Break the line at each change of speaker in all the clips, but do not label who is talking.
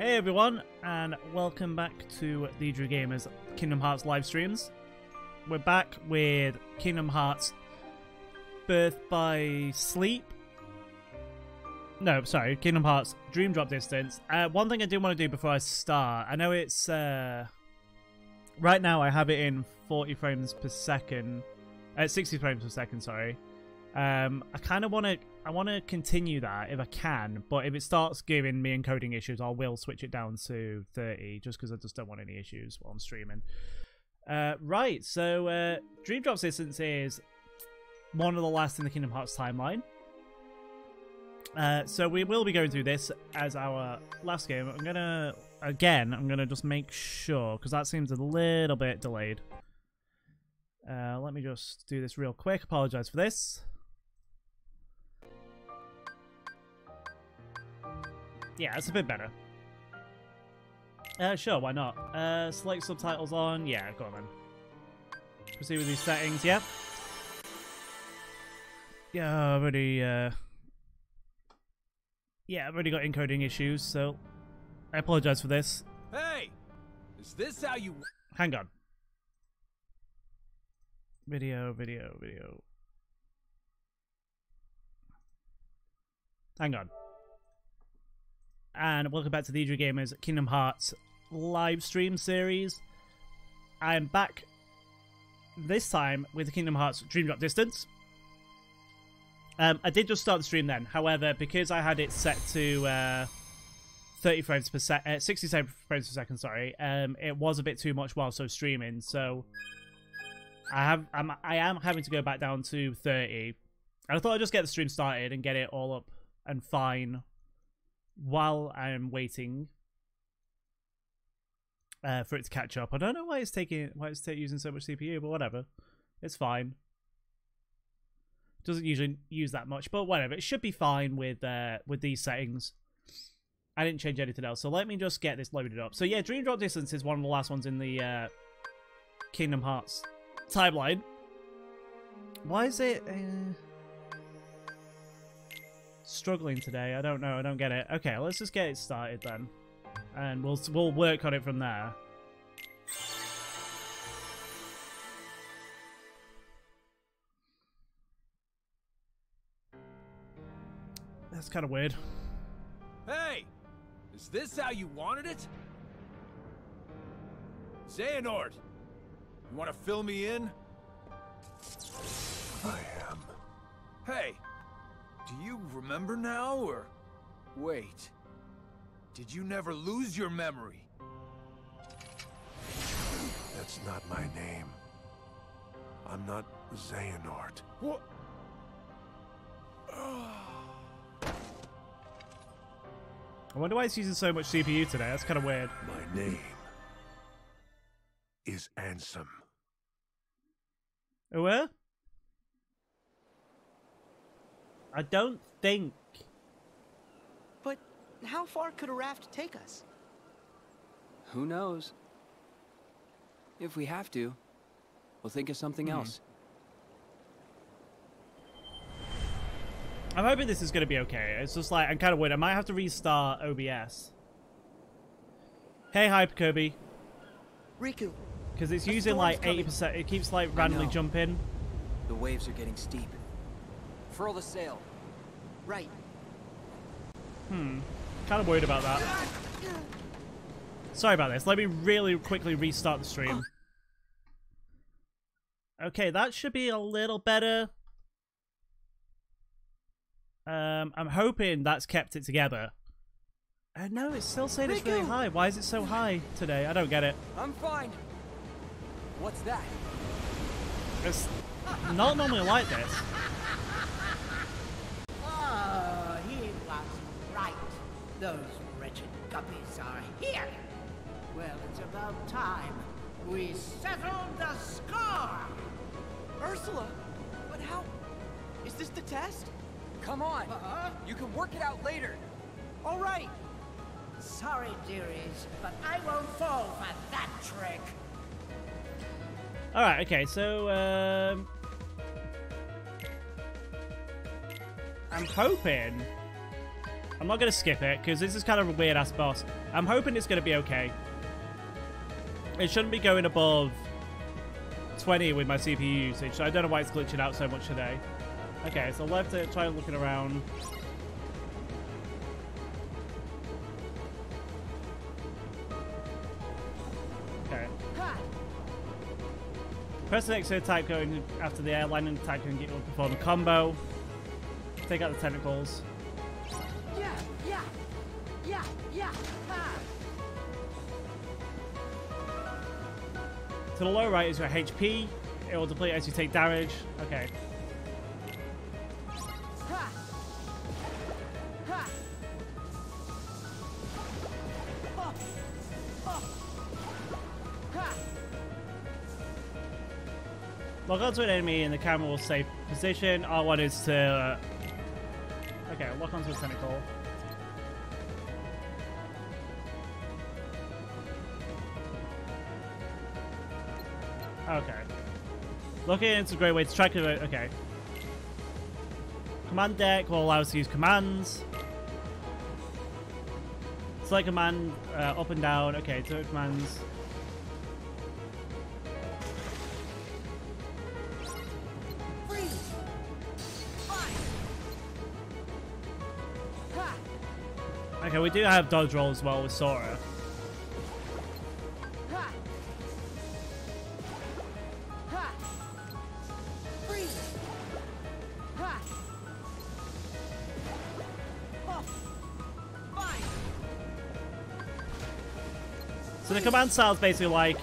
Hey everyone, and welcome back to TheeDrewGamer's Kingdom Hearts live streams. We're back with Kingdom Hearts Birth by Sleep. No, sorry, Kingdom Hearts Dream Drop Distance. One thing I do want to do before I start, I know it's right now I have it in 40 frames per second, 60 frames per second, sorry. I kind of want to continue that if I can, but if it starts giving me encoding issues, I will switch it down to 30 just because I just don't want any issues while I'm streaming. Right, so Dream Drop Distance is one of the last in the Kingdom Hearts timeline. So we will be going through this as our last game. I'm gonna just make sure because that seems a little bit delayed. Let me just do this real quick. Apologize for this. Yeah, it's a bit better. Sure, why not? Select subtitles on. Yeah, go on then. Proceed with these settings. Yep. Yeah, I've already got encoding issues, so I apologize for this.
Hey, is this how you?
Hang on. Video. Hang on. And welcome back to TheeDrewGamer's Kingdom Hearts live stream series. I am back this time with the Kingdom Hearts Dream Drop Distance. I did just start the stream then. However, because I had it set to 30 frames per second, 67 frames per second, sorry, it was a bit too much whilst I was streaming. So I am having to go back down to 30. And I thought I'd just get the stream started and get it all up and fine while I'm waiting for it to catch up. I don't know why it's using so much CPU, but whatever, it's fine. Doesn't usually use that much, but whatever. It should be fine with these settings. I didn't change anything else, so let me just get this loaded up. So yeah, Dream Drop Distance is one of the last ones in the Kingdom Hearts timeline. Why is it struggling today? I don't know. I don't get it. Okay, let's just get it started then, and we'll work on it from there. That's kind of weird.
Hey, is this how you wanted it? Xehanort, you want to fill me in?
I am.
Hey, do you remember now, or wait? Did you never lose your memory?
That's not my name. I'm not Xehanort.
What?
I wonder why it's using so much CPU today. That's kind of weird.
My name is Ansem.
Where? I don't think.
But how far could a raft take us?
Who knows? If we have to, we'll think of something else.
I'm hoping this is going to be okay. It's just like, I'm kind of worried. I might have to restart OBS. Hey, Hyper Kirby.
Riku.
Because it's using like 80%. It keeps like randomly jumping.
The waves are getting steep. Furl the sail.
Right.
Kind of worried about that. Sorry about this. Let me really quickly restart the stream. Okay, that should be a little better. I'm hoping that's kept it together. No, it's still saying it's really high. Why is it so high today? I don't get it.
I'm fine. What's that?
It's not normally like this.
Oh, he was right. Those wretched guppies are here. Well, it's about time we settled the score.
Ursula? But how? Is this the test?
Come on. You can work it out later.
All right.
Sorry, dearies, but I won't fall for that trick.
Alright, okay, so I'm hoping I'm not going to skip it, because this is kind of a weird-ass boss. I'm hoping it's going to be okay. It shouldn't be going above 20 with my CPU usage, so I don't know why it's glitching out so much today. Okay, so left it, try looking around. Okay. Press the X attack going after the airline and attack and perform a combo. Take out the tentacles. To the lower right is your HP. It will deplete as you take damage. Okay. Lock onto an enemy and the camera will stay position. R1 is to... okay, lock onto a tentacle. Okay. Looking into a great way to track it. Okay. Command deck will allow us to use commands. Select command up and down. Okay, two commands. Okay, we do have dodge roll as well with Sora. So the command style is basically like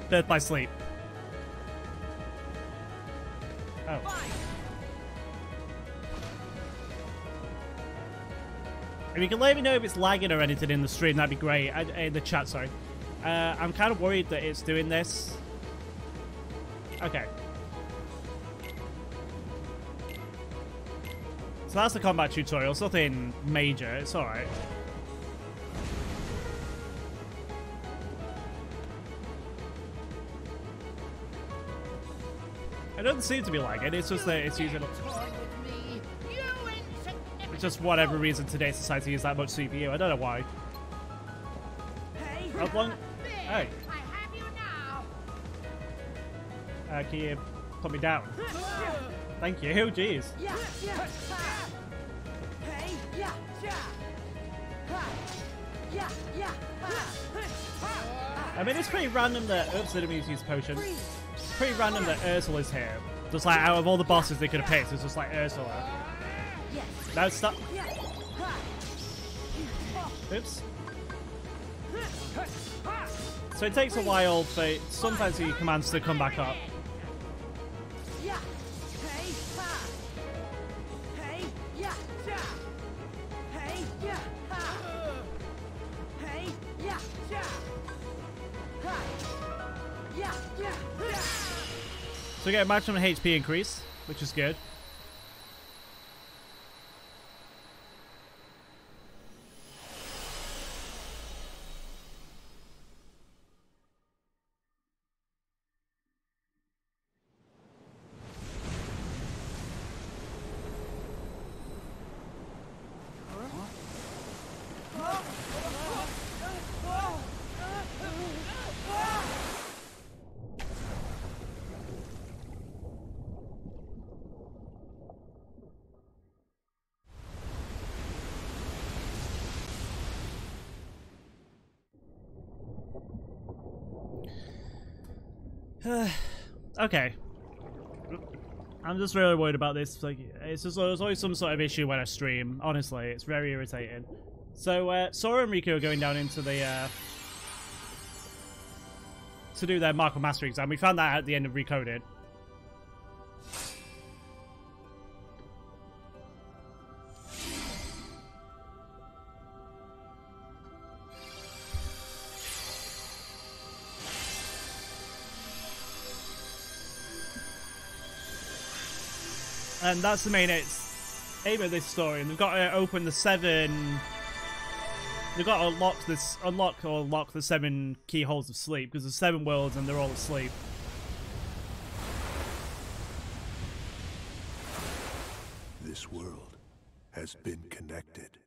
Birth by Sleep. Oh. If you can let me know if it's lagging or anything in the stream, that'd be great. In the chat, sorry. I'm kind of worried that it's doing this. Okay. So that's the combat tutorial. It's nothing major. It's alright. It doesn't seem to be lagging. It's just that it's using... it's just whatever reason today's society use that much CPU. I don't know why. How long... hey. Can you put me down? Thank you. Jeez. I mean, it's pretty random that... oops, I didn't mean to use potion. It's pretty random that Ursula's here. Just like out of all the bosses they could have picked, it's just like Ursula. No, stop. Oops. So it takes a while for sometimes the commands to come back up. So we get a maximum HP increase, which is good. Okay. I'm just really worried about this. Like, it's just there's always some sort of issue when I stream. Honestly, it's very irritating. So Sora and Riku are going down into the to do their Mark of Mastery exam. We found that at the end of Recoded. And that's the main aim of this story, and they've got to open the 7... they've got to unlock or lock the 7 keyholes of sleep, because there's 7 worlds and they're all asleep.
This world has been connected.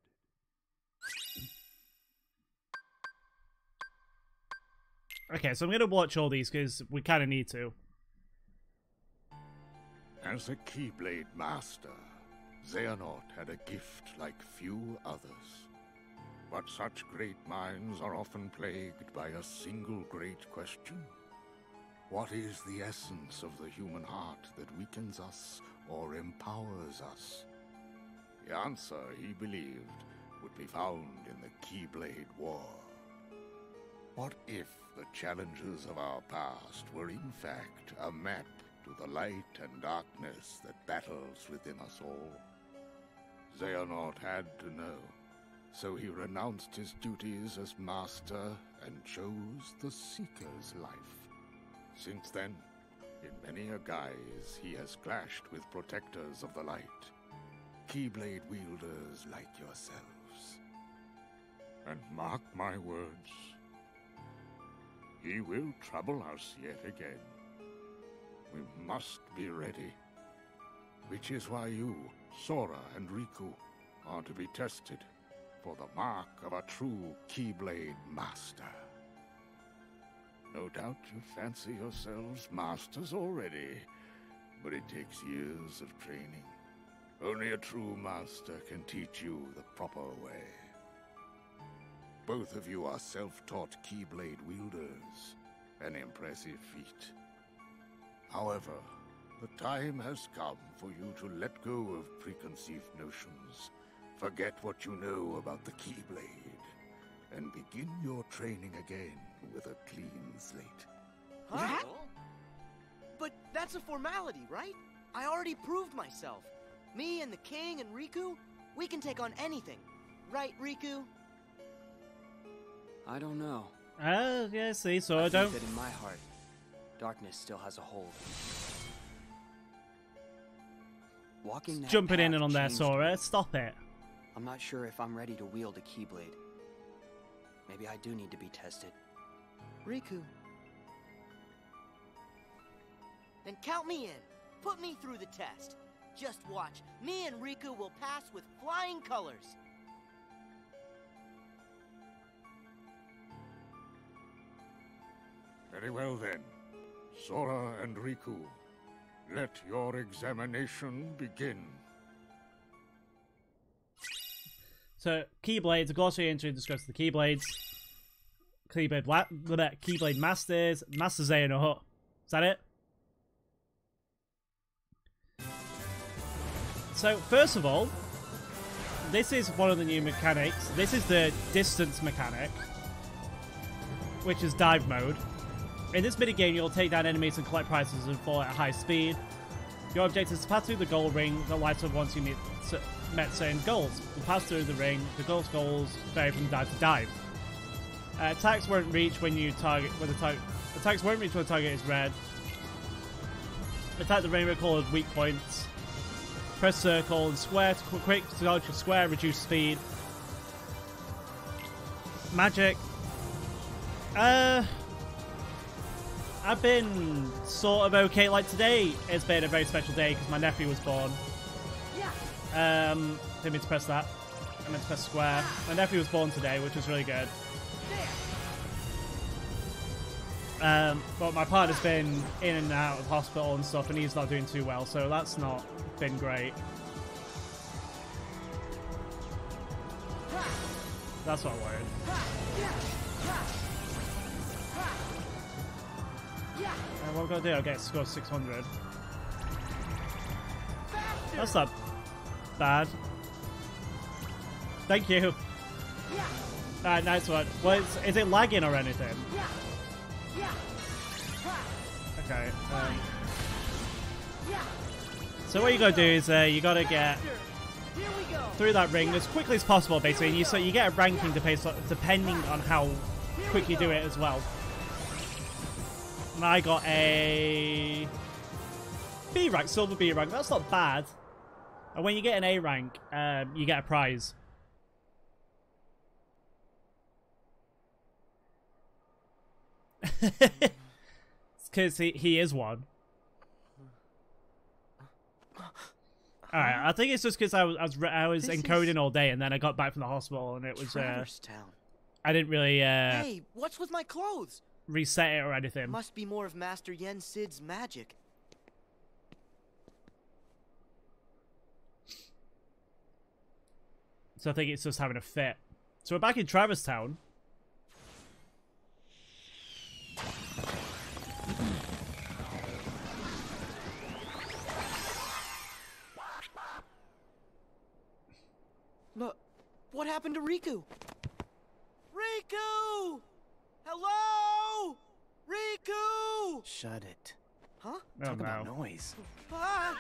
Okay, so I'm gonna watch all these because we kind of need to.
As a Keyblade Master, Xehanort had a gift like few others. But such great minds are often plagued by a single great question. What is the essence of the human heart that weakens us or empowers us? The answer, he believed, would be found in the Keyblade War. What if the challenges of our past were in fact a map to the light and darkness that battles within us all? Xehanort had to know, so he renounced his duties as master and chose the Seeker's life. Since then, in many a guise, he has clashed with protectors of the light, Keyblade wielders like yourselves. And mark my words, he will trouble us yet again. We must be ready. Which is why you, Sora and Riku, are to be tested for the mark of a true Keyblade Master. No doubt you fancy yourselves masters already, but it takes years of training. Only a true master can teach you the proper way. Both of you are self-taught Keyblade wielders, an impressive feat. However, the time has come for you to let go of preconceived notions, forget what you know about the Keyblade, and begin your training again with a clean slate.
Huh? But that's a formality, right? I already proved myself. Me and the King and Riku, we can take on anything. Right, Riku?
I don't know.
Yeah, see, so
I
I don't...
think that in my heart, darkness still has a hold. Walking that
Jumping in
path
and on there,
changed
Sora.
me.
Stop it.
I'm not sure if I'm ready to wield a Keyblade. Maybe I do need to be tested.
Riku. Then count me in. Put me through the test. Just watch. Me and Riku will pass with flying colors.
Very well then. Sora and Riku, let your examination begin.
So, Keyblades, a glossary entry discusses the Keyblades. Keyblade Masters, Master Xehanort. Is that it? So, first of all, this is one of the new mechanics. This is the distance mechanic, which is dive mode. In this minigame, you'll take down enemies and collect prizes and fall at a high speed. Your objective is to pass through the goal ring that lights up once you met certain goals. You pass through the ring, the goals vary from dive to dive. Attacks won't reach when you target attacks won't reach when the target is red. Attack the rainbow colored weak points. Press circle and square to quick dodge with square, reduce speed. Magic. I've been sort of okay. Like today has been a very special day because my nephew was born. Didn't mean to press that. I meant to press square. My nephew was born today, which was really good. But my partner's been in and out of hospital and stuff, and he's not doing too well, so that's not been great. That's what I'm worried. What I'm gonna do, I'll get score 600. That's not bad. Thank you. Alright, nice one. Well, is it lagging or anything? Okay. So what you gotta do is you gotta get through that ring as quickly as possible, basically. And you get a ranking depending on how quick you do it as well. And I got a B rank, silver B rank. That's not bad. And when you get an A rank, you get a prize. It's because he is one. Alright, I think it's just because I was
This
encoding
is-
all day, and then I got back from the hospital, and it was
Traverse Town.
I didn't really
Hey, what's with my clothes?
reset it or anything.
Must be more of Master Yen Sid's magic.
So I think it's just having a fit. So we're back in Traverse Town.
Look, what happened to Riku? Riku! Hello? Riku!
Shut it.
Huh?
Oh
Talk about
no.
noise.
Ah!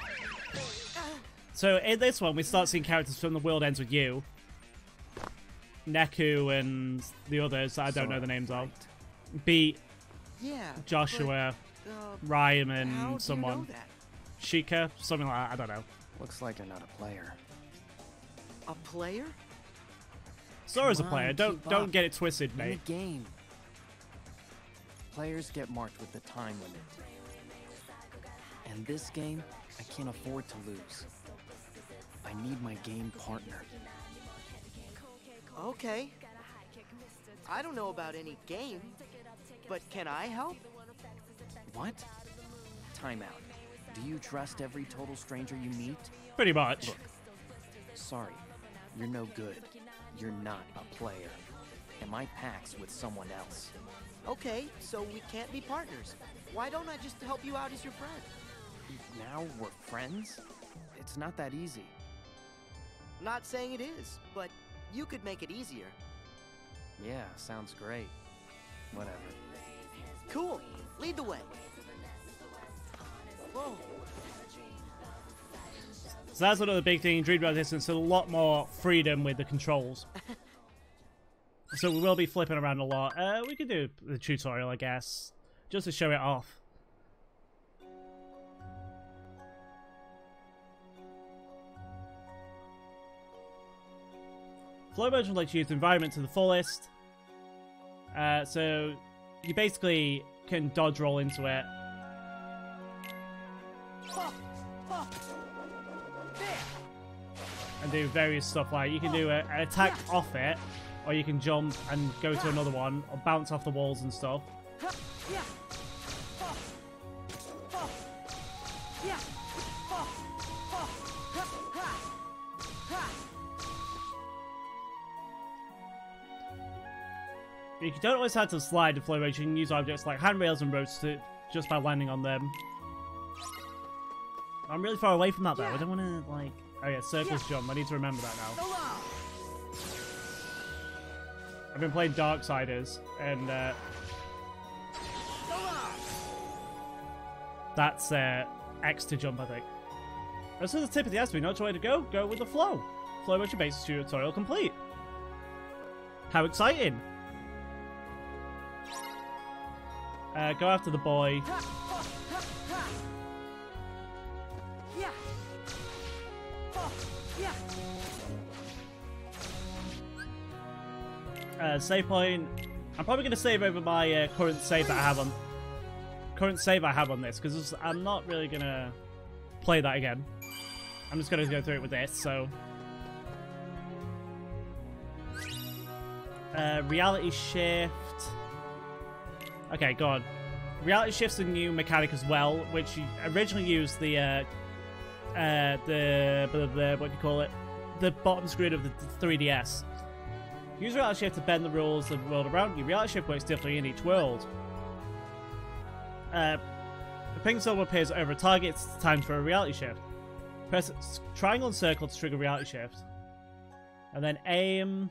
So in this one, we start seeing characters from The World Ends With You. Neku and the others that I don't know the names of. Beat,
Yeah.
Joshua,
but,
Ryan,
how do
and
you know
someone.
that?
Sheikah, something like that, I don't know.
Looks like you're not a player.
A player?
Sora's a
Come
player,
on,
don't
keep up.
get it twisted,
In
mate.
the game, players get marked with the time limit. And this game, I can't afford to lose. I need my game partner.
Okay. I don't know about any game, but can I help?
What? Time out. Do you trust every total stranger you meet?
Pretty much.
Look, sorry, you're no good. You're not a player. And my pact's with someone else.
Okay, so we can't be partners. Why don't I just help you out as your friend?
Now we're friends? It's not that easy.
Not saying it is, but you could make it easier.
Yeah, sounds great. Whatever.
Cool. Lead the way. Whoa.
So that's another big thing in Dream Drop Distance, so a lot more freedom with the controls. So we will be flipping around a lot. We could do the tutorial, I guess, just to show it off. Flow motion lets you use the environment to the fullest. So you basically can dodge roll into it. And do various stuff, like you can do an attack off it, or you can jump and go to another one, or bounce off the walls and stuff. You don't always have to slide to flow motion. You can use objects like handrails and ropes to just by landing on them. I'm really far away from that though. I don't want to like. Oh yeah, circles jump. I need to remember that now. I've been playing Darksiders, and that's X to jump, I think. That's the tip of the iceberg. Not the way to go. Go with the flow. Flow motion based tutorial complete. How exciting! Go after the boy. Save point. I'm probably going to save over my current save that I have on this, because I'm not really going to play that again. I'm just going to go through it with this. So reality shift. Okay, go on. Reality shift's a new mechanic as well, which you originally used the what do you call it? The bottom screen of the 3DS. Use reality shift to bend the rules of the world around you. Reality shift works differently in each world. A pink symbol appears over a target. It's time for a reality shift. Press triangle and circle to trigger reality shift. And then aim.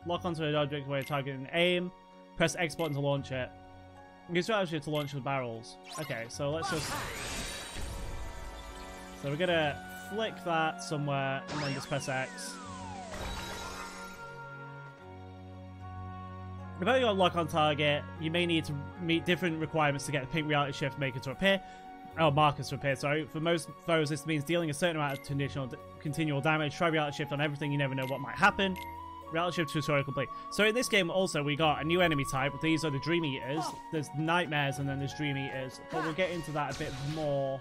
Lock onto an object where you're targeting and aim. Press X button to launch it. Use reality shift to launch the barrels. Okay, so let's just... So we're gonna flick that somewhere and then just press X. Depending on lock on target, you may need to meet different requirements to get the pink reality shift maker to appear. Oh, markers to appear, sorry. For most foes, this means dealing a certain amount of continual damage. Try reality shift on everything, you never know what might happen. Reality shift tutorial complete. So in this game also, we got a new enemy type. These are the Dreamy Eaters. There's Nightmares and then there's Dreamy Eaters. But we'll get into that a bit more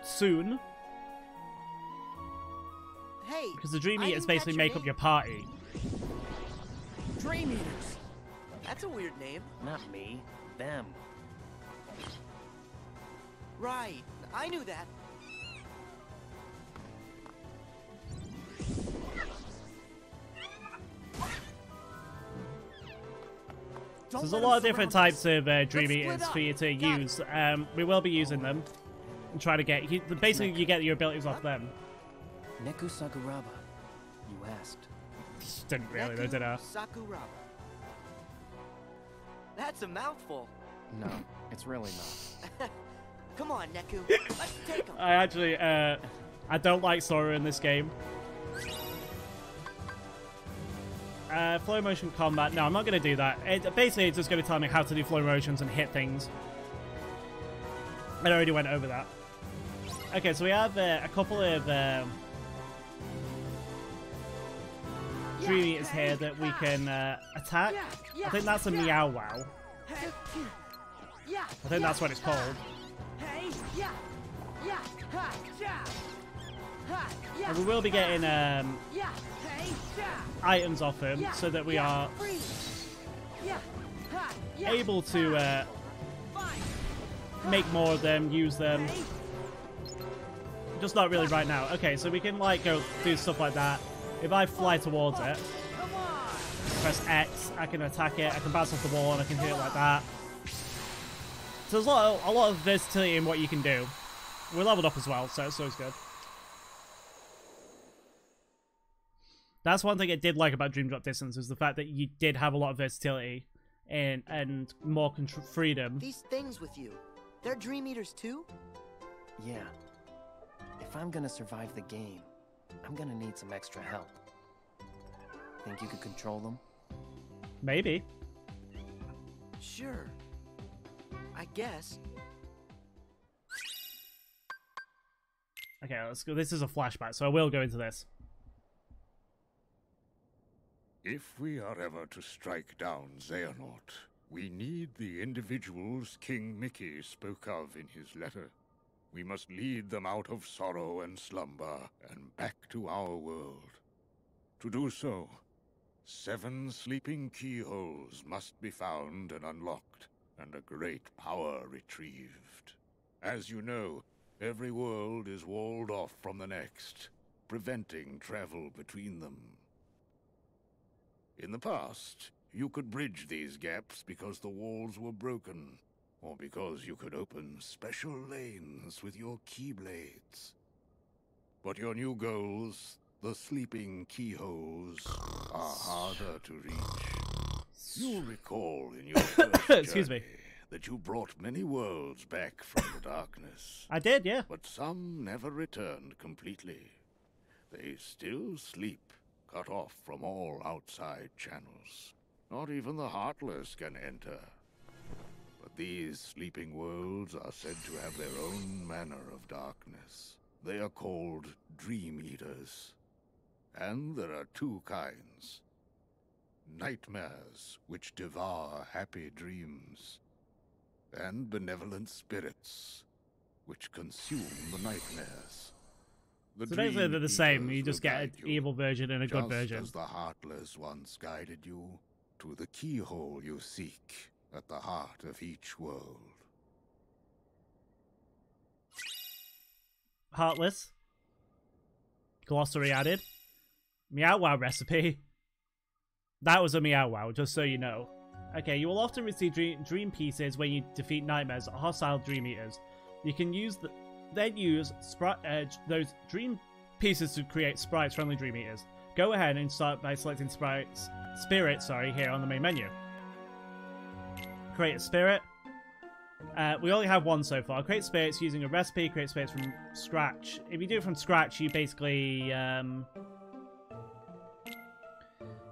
soon.
Hey!
Because the Dream
I
Eaters
didn't
basically
catch
make
your
up your party.
Dream Eaters!
That's a weird name.
Not me. Them.
Right. I knew that.
So there's a lot of different types of Dream Eaters for you to use. We will be using them and try to get. Basically, you get your abilities off them.
Neku Sakuraba. You asked.
Didn't really, though, did I?
Sakuraba. That's a mouthful.
No, it's really not.
Come on, Neku. Let's take him.
I actually, I don't like Sora in this game. Flow motion combat. No, I'm not going to do that. Basically, it's just going to tell me how to do flow motions and hit things. I already went over that. Okay, so we have a couple of Dream Eaters here that we can attack. I think that's a Meow Wow. I think that's what it's called. And we will be getting items off him so that we are able to make more of them, use them. Just not really right now. Okay, so we can like go do stuff like that. If I fly towards it, press X, I can attack it, I can bounce off the wall, and I can hit it like that. So there's a lot of versatility in what you can do. We're leveled up as well, so it's always good. That's one thing I did like about Dream Drop Distance, is the fact that you did have a lot of versatility and more freedom.
These things with you, they're Dream Eaters too?
Yeah. If I'm gonna survive the game, I'm gonna need some extra help. Think you could control them?
Maybe.
Sure. I guess.
Okay, let's go. This is a flashback, so I will go into this.
If we are ever to strike down Xehanort, we need the individuals King Mickey spoke of in his letter. We must lead them out of sorrow and slumber and back to our world. To do so, 7 sleeping keyholes must be found and unlocked, and a great power retrieved. As you know, every world is walled off from the next, preventing travel between them. In the past, you could bridge these gaps because the walls were broken, or because you could open special lanes with your keyblades. But your new goals, the sleeping keyholes, are harder to reach. You'll recall in your first
Excuse me.
journey that you brought many worlds back from the darkness.
I did, yeah.
But some never returned completely. They still sleep, cut off from all outside channels. Not even the Heartless can enter. But these sleeping worlds are said to have their own manner of darkness. They are called Dream Eaters. And there are 2 kinds. Nightmares, which devour happy dreams. And benevolent spirits, which consume the nightmares. The
So basically they're the same,
Eaters
you just
will
get an
guide you,
evil version and a good version.
Just as the Heartless once guided you to the keyhole you seek at the heart of each world.
Heartless. Glossary added. Meow Wow recipe. That was a Meow Wow, just so you know. Okay, you will often receive dream pieces when you defeat nightmares or hostile Dream Eaters. You can use those dream pieces to create sprites, friendly Dream Eaters. Go ahead and start by selecting spirits here on the main menu. Create a spirit. We only have 1 so far. Create spirits using a recipe. Create spirits from scratch. If you do it from scratch, you basically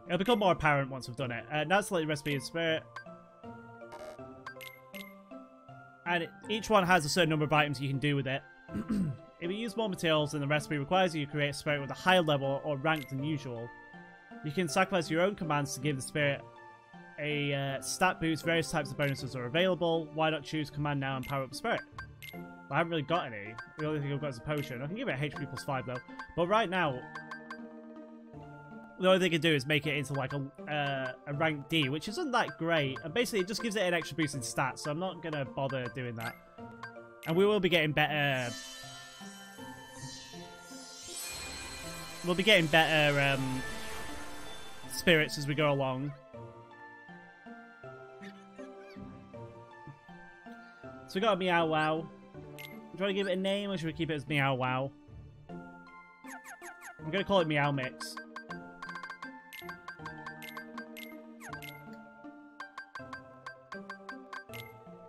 it'll become more apparent once we've done it. Now select the recipe and spirit. And each one has a certain number of items you can do with it. If you use more materials than the recipe requires you to create a spirit with a higher level or rank than usual, you can sacrifice your own commands to give the spirit a stat boost. Various types of bonuses are available. Why not choose command now and power up the spirit? I haven't really got any. The only thing I've got is a potion. I can give it HP +5 though. But right now, the only thing it can do is make it into like a rank D, which isn't that great. And basically, it just gives it an extra boost in stats, so I'm not going to bother doing that. And we will be getting better... We'll be getting better spirits as we go along. So we got a Meow Wow. Do you want to give it a name, or should we keep it as Meow Wow? I'm going to call it Meow Mix.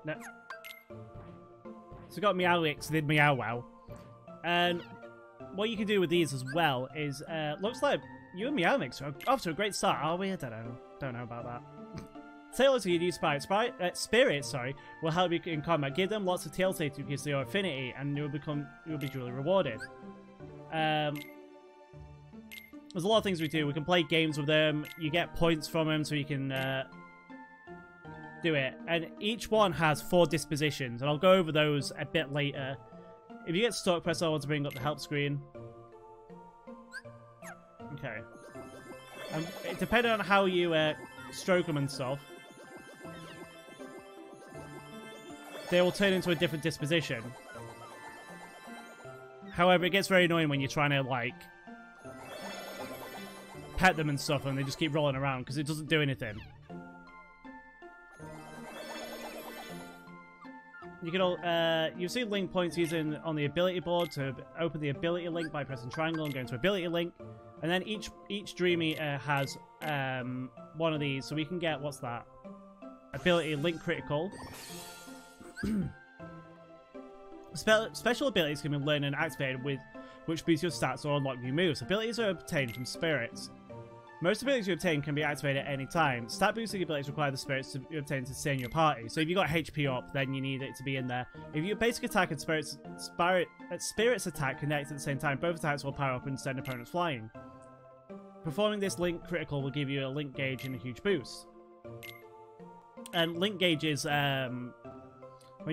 No. So we got Meow Mix, then Meow Wow. And what you can do with these as well is, looks like you and Meow Mix are off to a great start, are we? I don't know. Don't know about that. Tails, you use spirits, will help you in combat. Give them lots of tail to increase your affinity, and you'll be duly rewarded. There's a lot of things we do. We can play games with them. You get points from them, so you can do it. And each one has 4 dispositions, and I'll go over those a bit later. If you get stuck, press L1 to bring up the help screen. Okay. Depending on how you stroke them and stuff, they will turn into a different disposition. However, it gets very annoying when you're trying to, like, pet them and stuff, and they just keep rolling around because it doesn't do anything. You can you see link points using on the ability board to open the ability link by pressing triangle and going to ability link, and then each Dreamy has one of these, so we can get, what's that? Ability link critical. Special abilities can be learned and activated with which boost your stats or unlock new moves. Abilities are obtained from spirits. Most abilities you obtain can be activated at any time. Stat boosting abilities require the spirits to be obtained to stay in your party. So if you got HP up, then you need it to be in there. If your basic attack and spirits attack connect at the same time, both attacks will power up and send opponents flying. Performing this link critical will give you a link gauge and a huge boost. And link gauge is when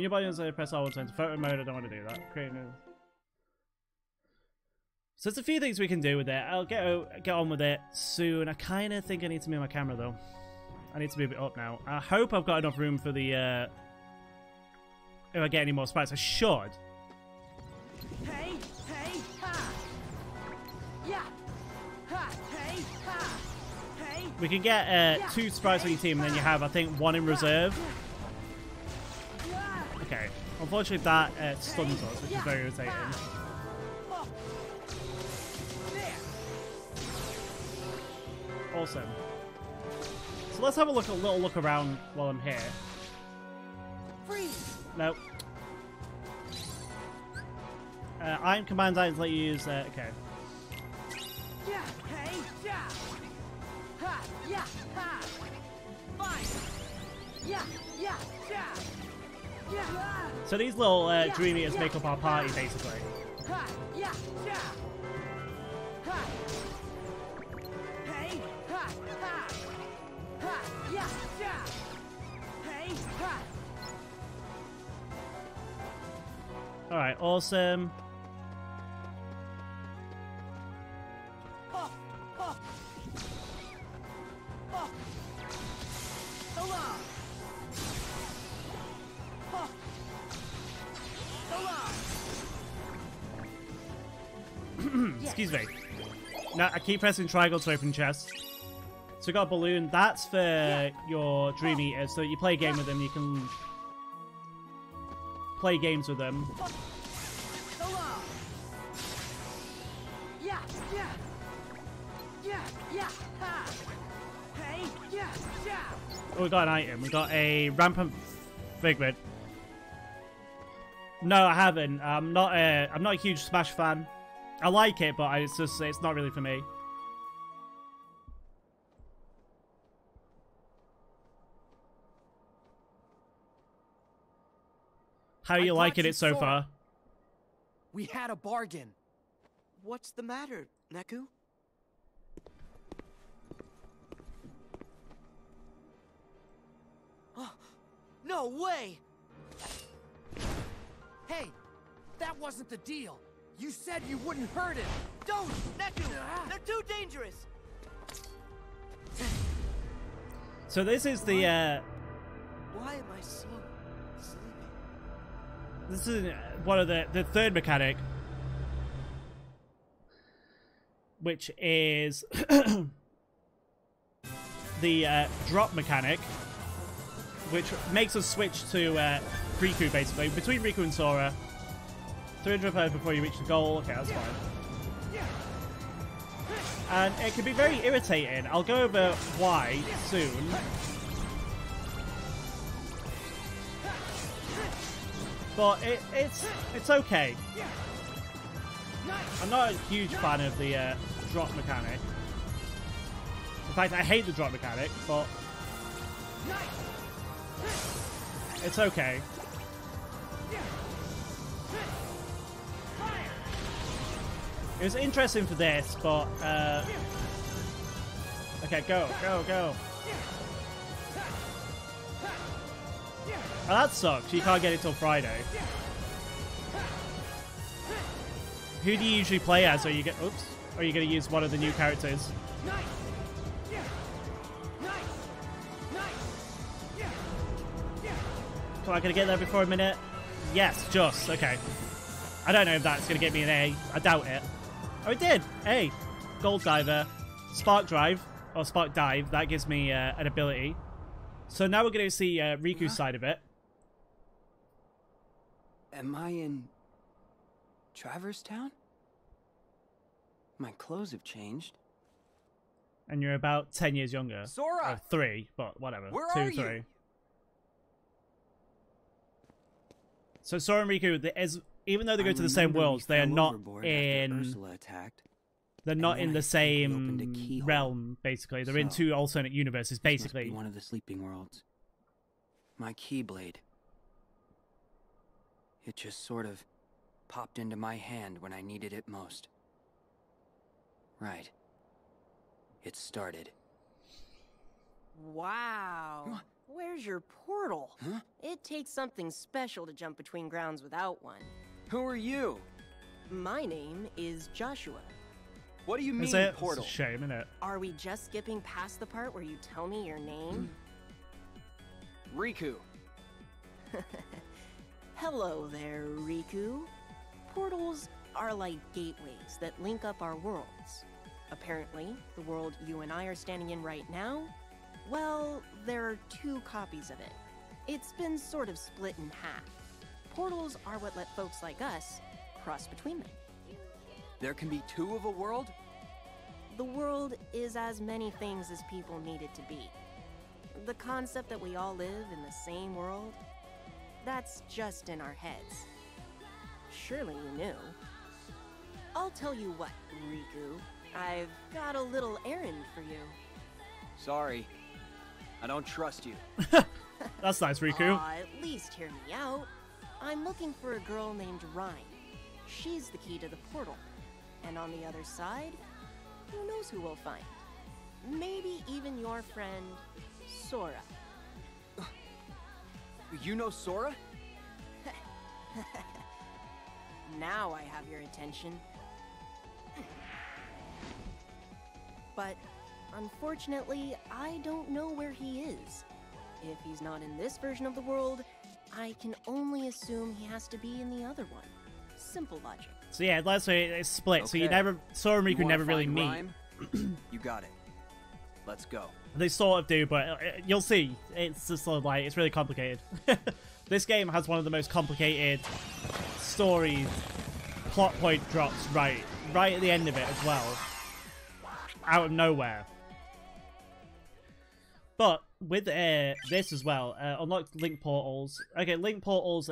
your body is press R1 to enter photo mode. I don't want to do that. So there's a few things we can do with it. I'll get on with it soon. I kind of think I need to move my camera though. I need to move it up now. I hope I've got enough room for the if I get any more sprites. I should.
Hey, hey, ha. Yeah. Ha, hey, ha. Hey.
We can get 2 sprites on your team, and then you have, I think, 1 in reserve. Okay. Unfortunately, that stuns us, which is very irritating. Awesome. So let's have a little look around while I'm here.
Freeze.
Nope. Iron command items let you use. Okay.
Yeah. Hey. Yeah. Ha. Yeah. Ha. Fine. Yeah. Yeah. Yeah. Yeah.
So these little Dreamiers make up our party, basically.
Ha. Yeah. Yeah. Ha. Hey. Ha. Ha. Ha. Yeah. Yeah. Hey. Ha.
All right. Awesome. Excuse me. Now I keep pressing triangle to open chests. So we got a balloon. That's for your Dream Eaters. So you play a game with them, you can play games with them. Oh, we got an item. We got a rampant figment. No, I haven't. I'm not a huge Smash fan. I like it, but it's not really for me. How are you liking it so far?
We had a bargain.
What's the matter, Neku? Oh, no way!
Hey, that wasn't the deal. You said you wouldn't hurt him.
Don't, Neku! They're too dangerous!
So this is the
Why am I so sleepy?
this is one of the third mechanic, which is the drop mechanic, which makes us switch to Riku, basically. Between Riku and Sora. 300 points before you reach the goal. Okay, that's fine. And it can be very irritating. I'll go over why soon. But it's okay. I'm not a huge fan of the drop mechanic. In fact, I hate the drop mechanic, but it's okay. It was interesting for this, but okay, go. Oh, that sucks. You can't get it till Friday. Who do you usually play as? Are you going to use one of the new characters? Come on, can I get there before a minute? Yes, just. Okay. I don't know if that's going to get me an A. I doubt it. Oh, it did! A. Gold Diver. Spark Drive. Or Spark Dive. That gives me an ability. So now we're going to see Riku's side of it.
Am I in Traverse Town? My clothes have changed.
And you're about 10 years younger.
Sora!
Or 3, but whatever.
Where
2,
are
3.
you?
So Sora and Riku, even though they go to the same worlds, they are not in.
Ursula attacked.
They're not in the same realm. Basically, they're in
So,
2 alternate universes. Basically,
Must be one of the sleeping worlds. My Keyblade. It just sort of popped into my hand when I needed it most. Right. It started.
Wow. Where's your portal?
Huh?
It takes something special to jump between grounds without one.
Who are you?
My name is Joshua.
What do you mean,
is it?
portal?
It's a shame, isn't it?
Are we just skipping past the part where you tell me your name?
Riku.
Hello there, Riku. Portals are like gateways that link up our worlds. Apparently, the world you and I are standing in right now, well, there are 2 copies of it. It's been sort of split in half. Portals are what let folks like us cross between them.
There can be 2 of a world?
The world is as many things as people need it to be. The concept that we all live in the same world, that's just in our heads. Surely you knew. I'll tell you what, Riku. I've got a little errand for you.
Sorry. I don't trust you.
That's nice, Riku.
At least hear me out. I'm looking for a girl named Rhyme. She's the key to the portal. And on the other side, who knows who we'll find? Maybe even your friend, Sora.
You know Sora?
Now I have your attention. But unfortunately, I don't know where he is. If he's not in this version of the world, I can only assume he has to be in the other one. Simple logic.
So yeah, let's say it's split. So you
Okay.
never, Sora and
You
Riku
wanna
never really
find
meet.
Rhyme? You got it. Let's go.
They sort of do, but you'll see. It's just sort of like, it's really complicated. This game has one of the most complicated story plot point drops right at the end of it as well. Out of nowhere. But with this as well, unlock link portals. Okay, link portals,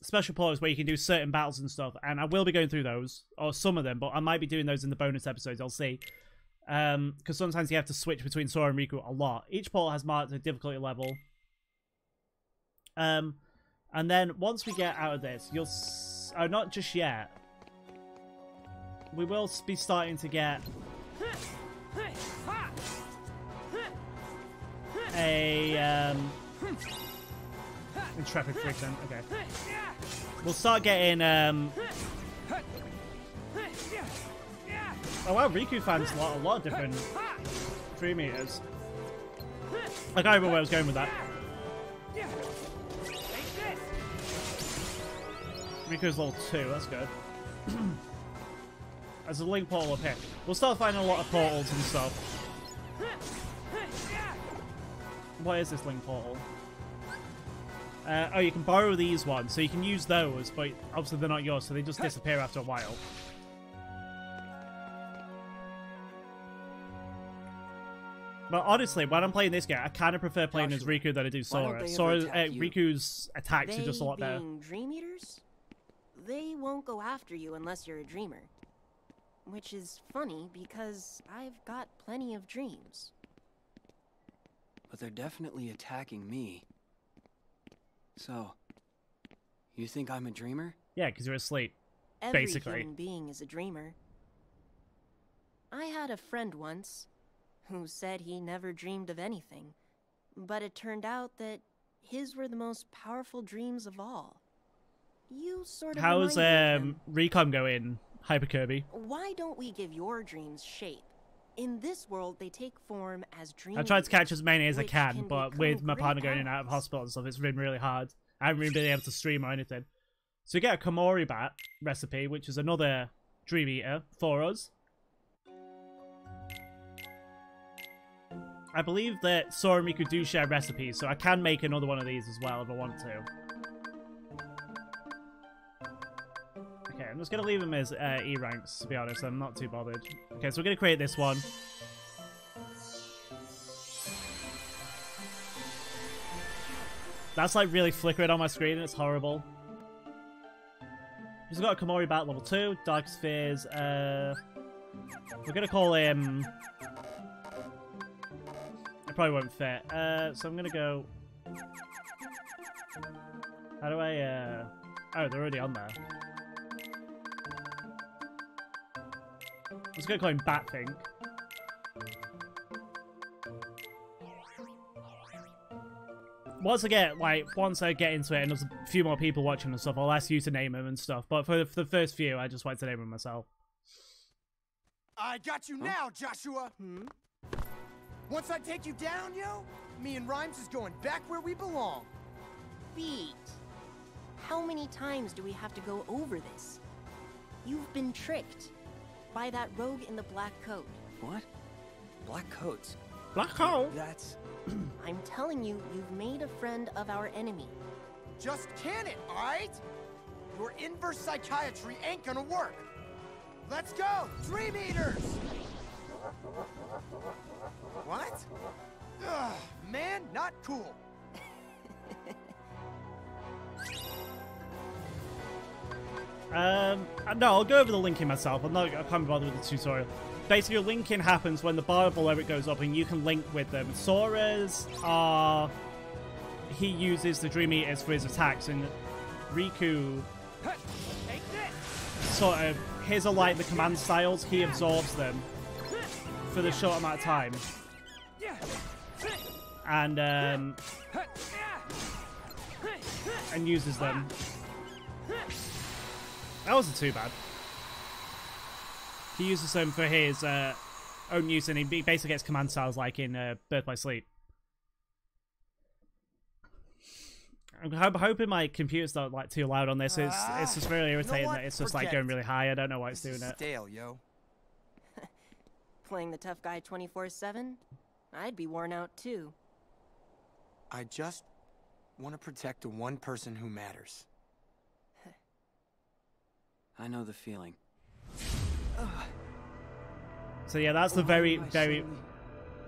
special portals where you can do certain battles and stuff, and I will be going through those, or some of them, but I might be doing those in the bonus episodes, I'll see. Because sometimes you have to switch between Sora and Riku a lot. Each portal has marked a difficulty level. And then once we get out of this, you'll... oh, not just yet. We will be starting to get a intrepid frequent. Okay, we'll start getting oh wow, Riku fans a lot of different 3 meters. I can't remember where I was going with that. Riku's level 2, that's good. There's a link portal up here. We'll start finding a lot of portals and stuff. What is this link portal? Oh, you can borrow these ones, so you can use those, but obviously they're not yours, so they just disappear after a while. But honestly, when I'm playing this game, I kind of prefer playing as Riku than I do Sora. Riku's attacks are just a lot better.
Dream Eaters? They won't go after you unless you're a dreamer. Which is funny, because I've got plenty of dreams.
But they're definitely attacking me. So, you think I'm a dreamer?
Yeah, because you're asleep,
Every
basically.
human being is a dreamer. I had a friend once who said he never dreamed of anything, but it turned out that his were the most powerful dreams of all. You sort of
How's
remind me of him.
Recon going, Hyper Kirby?
Why don't we give your dreams shape? In this world, they take form as dreams.
I tried to catch as many as I
which
can, but
become
with my
great
partner going in and out of
allies.
hospital and stuff, it's been really hard. I haven't really been able to stream or anything. So we get a Komori Bat recipe, which is another Dream Eater for us. I believe that Sora and Riku do share recipes, so I can make another one of these as well if I want to. Okay, I'm just going to leave them as E ranks, to be honest. I'm not too bothered. Okay, so we're going to create this one. That's like really flickering on my screen and it's horrible. He's got a Komori Bat level 2, Dark Spheres. We're going to call him... It probably won't fit. So I'm going to go... How do I... Oh, they're already on there. I'm just going to call him Batthink. Once I get into it and there's a few more people watching and stuff, I'll ask you to name him and stuff. But for the first few, I just wanted to name him myself.
I got you now, Joshua! Once I take you down, yo, me and Rhymes is going back where we belong.
Beat. How many times do we have to go over this? You've been tricked by that rogue in the black coat.
What? Black coats?
Black hole?
That's...
I'm telling you, you've made a friend of our enemy.
Just can it, alright? Your inverse psychiatry ain't gonna work. Let's go, Dream Eaters! What? Ugh, man, not cool.
No, I'll go over the linking myself. I can't be bothered with the tutorial. Basically, linking happens when the bar below it goes up and you can link with them. Sora's are... He uses the Dream Eaters for his attacks, and Riku... Sort of... His are like the command styles, he absorbs them for the short amount of time. And uses them. That wasn't too bad. He uses them for his own use, and he basically gets command styles like in Birth by Sleep. I'm hoping my computer's not like too loud on this. It's just really irritating that it's just like going really high. I don't know why it's doing it.
Stale, yo.
Playing the tough guy 24/7? I'd be worn out too.
I just want to protect the one person who matters.
I know the feeling.
So yeah, that's the very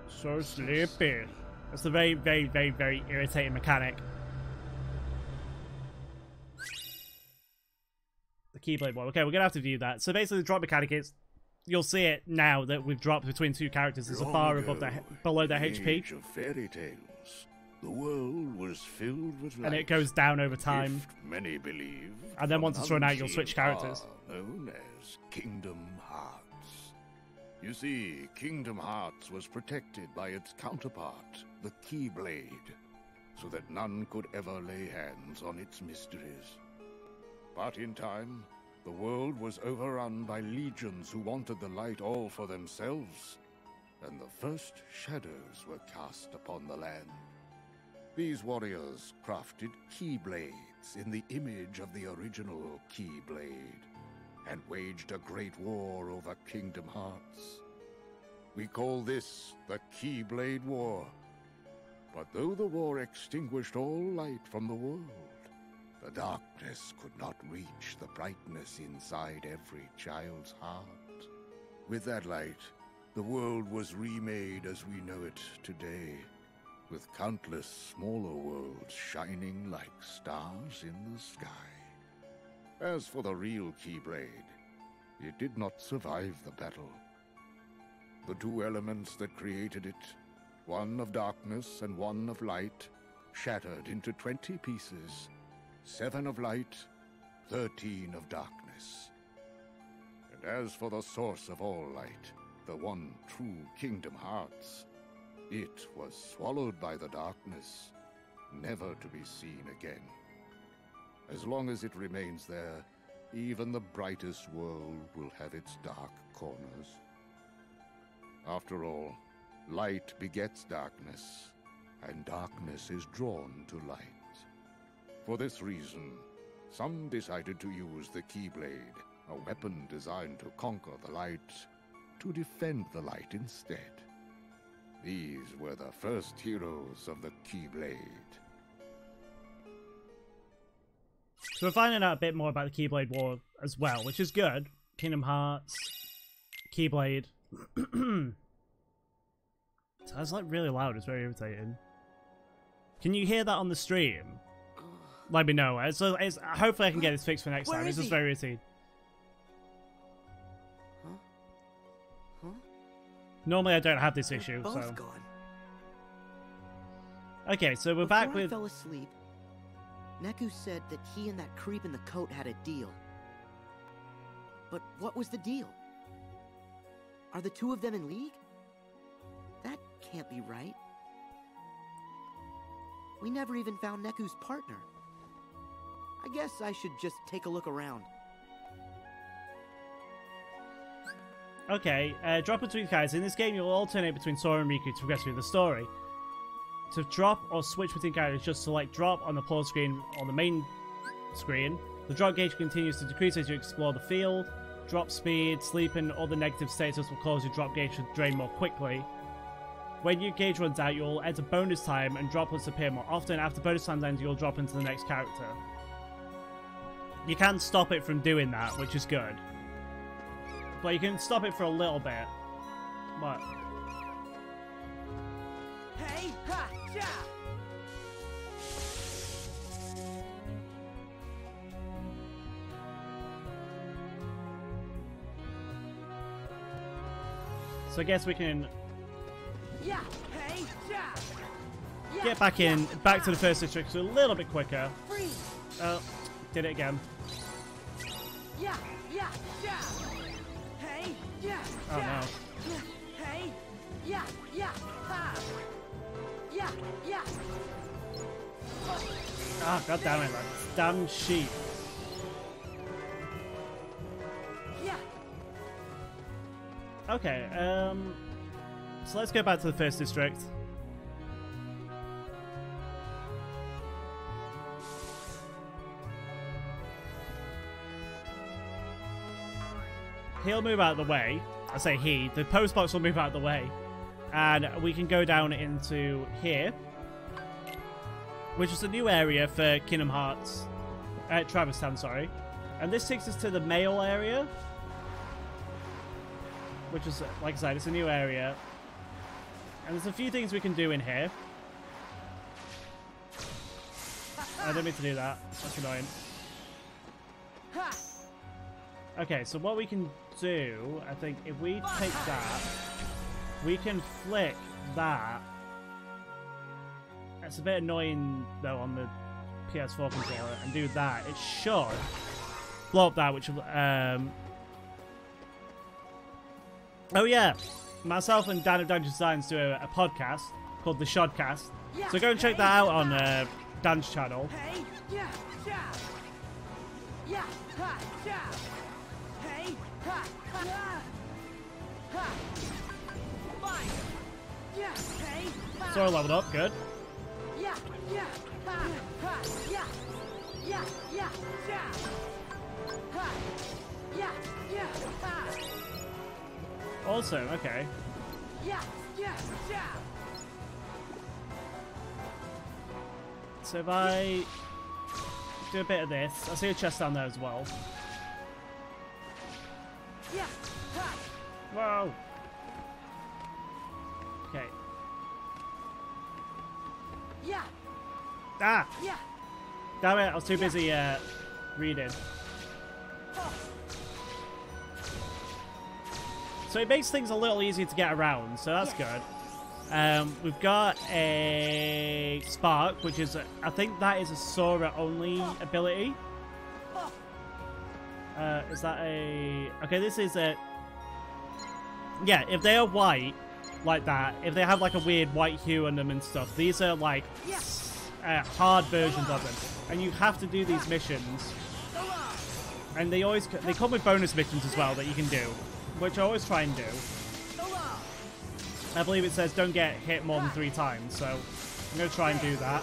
so sleepy. That's the very irritating mechanic. The Keyblade one. Okay, we're gonna have to view that. So basically, the drop mechanic is, you'll see it now that we've dropped between two characters. There's a bar above below their HP,
Age of fairy tales. The world was filled with light,
and it goes down over time.
gift many believe,
And then once it's run out, you'll switch
unseen
characters.
are known as Kingdom Hearts. You see, Kingdom Hearts was protected by its counterpart, the Keyblade, so that none could ever lay hands on its mysteries. But in time, the world was overrun by legions who wanted the light all for themselves. and the first shadows were cast upon the land. These warriors crafted keyblades in the image of the original Keyblade, and waged a great war over Kingdom Hearts. We call this the Keyblade War. But though the war extinguished all light from the world, the darkness could not reach the brightness inside every child's heart. With that light, the world was remade as we know it today, with countless smaller worlds shining like stars in the sky. As for the real Keyblade, it did not survive the battle. The two elements that created it, one of darkness and one of light, shattered into 20 pieces, 7 of light, 13 of darkness. And as for the source of all light, the one true Kingdom Hearts, it was swallowed by the darkness, never to be seen again. As long as it remains there, even the brightest world will have its dark corners. After all, light begets darkness, and darkness is drawn to light. For this reason, some decided to use the Keyblade, a weapon designed to conquer the light, to defend the light instead. These were the first heroes of the Keyblade.
So we're finding out a bit more about the Keyblade War as well, which is good. Kingdom Hearts, Keyblade. That's like really loud, it's very irritating. Can you hear that on the stream? Let me know. Hopefully I can get this fixed for next time. It's just very irritating. Normally I don't have this issue, so...
Gone.
Okay, so we're
Before
back with...
I fell asleep, Neku said that he and that creep in the coat had a deal. But what was the deal? Are the two of them in league? That can't be right. We never even found Neku's partner. I guess I should just take a look around.
Okay, drop between characters. In this game, you'll alternate between Sora and Riku to progress through the story. To drop or switch between characters, just select drop on the pause screen on the main screen. The drop gauge continues to decrease as you explore the field. Drop speed, sleep, and other negative status will cause your drop gauge to drain more quickly. When your gauge runs out, you'll enter bonus time and droplets appear more often. After bonus time ends, you'll drop into the next character. You can stop it from doing that, which is good. But you can stop it for a little bit. What?
Hey, ha, ja!
So I guess we can
Yeah, hey, ja! Yeah,
get back to the first district so a little bit quicker.
freeze!
Oh, did it again.
Yeah, yeah, ja! Hey, yeah,
Oh
ja!
no.
Hey, yeah, yeah, ha! Yeah, yeah!
Ah, god damn it, man. Damn sheep.
Yeah!
Okay, so let's go back to the first district. He'll move out of the way. I say he. The post box will move out of the way. And we can go down into here, which is a new area for Kingdom Hearts. Traverse Town, sorry. And this takes us to the mail area, which is, like I said, it's a new area. And there's a few things we can do in here. I didn't mean to do that. That's annoying. Okay, so what we can do, I think, if we take that, we can flick that. It's a bit annoying, though, on the PS4 controller, and do that. It should blow up that, which... Oh, yeah. Myself and Dan of Dungeon Science do a podcast called The Shodcast. So go and check that out on Dan's channel.
Hey, yeah, ja! Yeah, ha, ja! Hey, ha, ha, ha! Fine!
Sora leveled up, good. Awesome, okay. So if I do a bit of this, I see a chest down there as well. Whoa! Okay. Ah! Damn it, I was too busy reading. So it makes things a little easier to get around, so that's good. We've got a Spark, which is, I think that is a Sora-only ability. Is that a... Okay, this is a... Yeah, if they are white, like that, if they have like a weird white hue on them and stuff, these are like hard versions of them. And you have to do these missions. And they come with bonus missions as well that you can do, which I always try and do. I believe it says don't get hit more than 3 times, so I'm going to try and do that.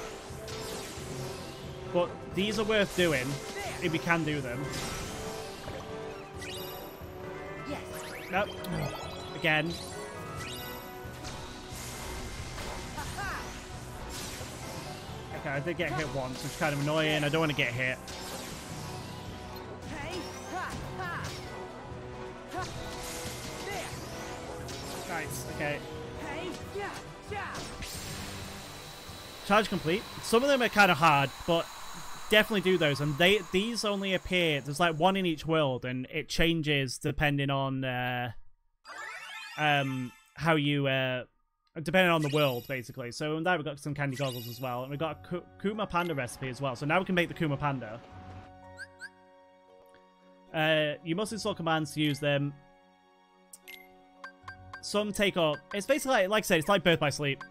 But these are worth doing if you can do them. Nope. Again. Okay, I did get hit once, which is kind of annoying. I don't want to get hit. Nice, okay. Charge complete. Some of them are kind of hard, but definitely do those. And these only appear, there's like one in each world, and it changes depending on how you depending on the world, basically. So in that we've got some candy goggles as well, and we've got a Kuma Panda recipe as well. So now we can make the Kuma Panda. You must install commands to use them. Some take up. It's basically like I said, it's like Birth by Sleep.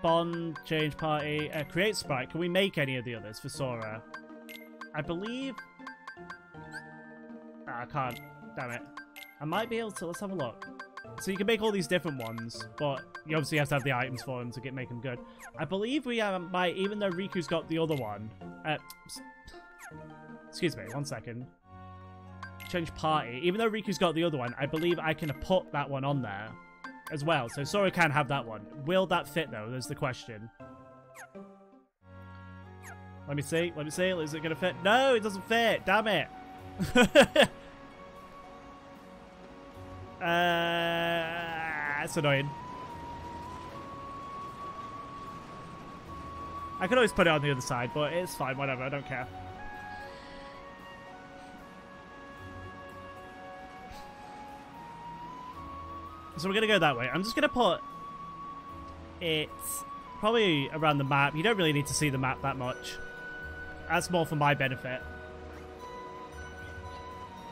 Bond, change party, create sprite. Can we make any of the others for Sora? I believe. I can't. Damn it. I might be able to. Let's have a look. So you can make all these different ones, but you obviously have to have the items for them to make them good. I believe we might, even though Riku's got the other one. Excuse me, 1 second. Change party. Even though Riku's got the other one, I believe I can put that one on there as well. So Sora can have that one. Will that fit though? There's the question. Let me see. Let me see. Is it going to fit? No, it doesn't fit. Damn it. That's annoying. I could always put it on the other side, but it's fine. Whatever. I don't care. So we're going to go that way. I'm just going to put it probably around the map. You don't really need to see the map that much. That's more for my benefit.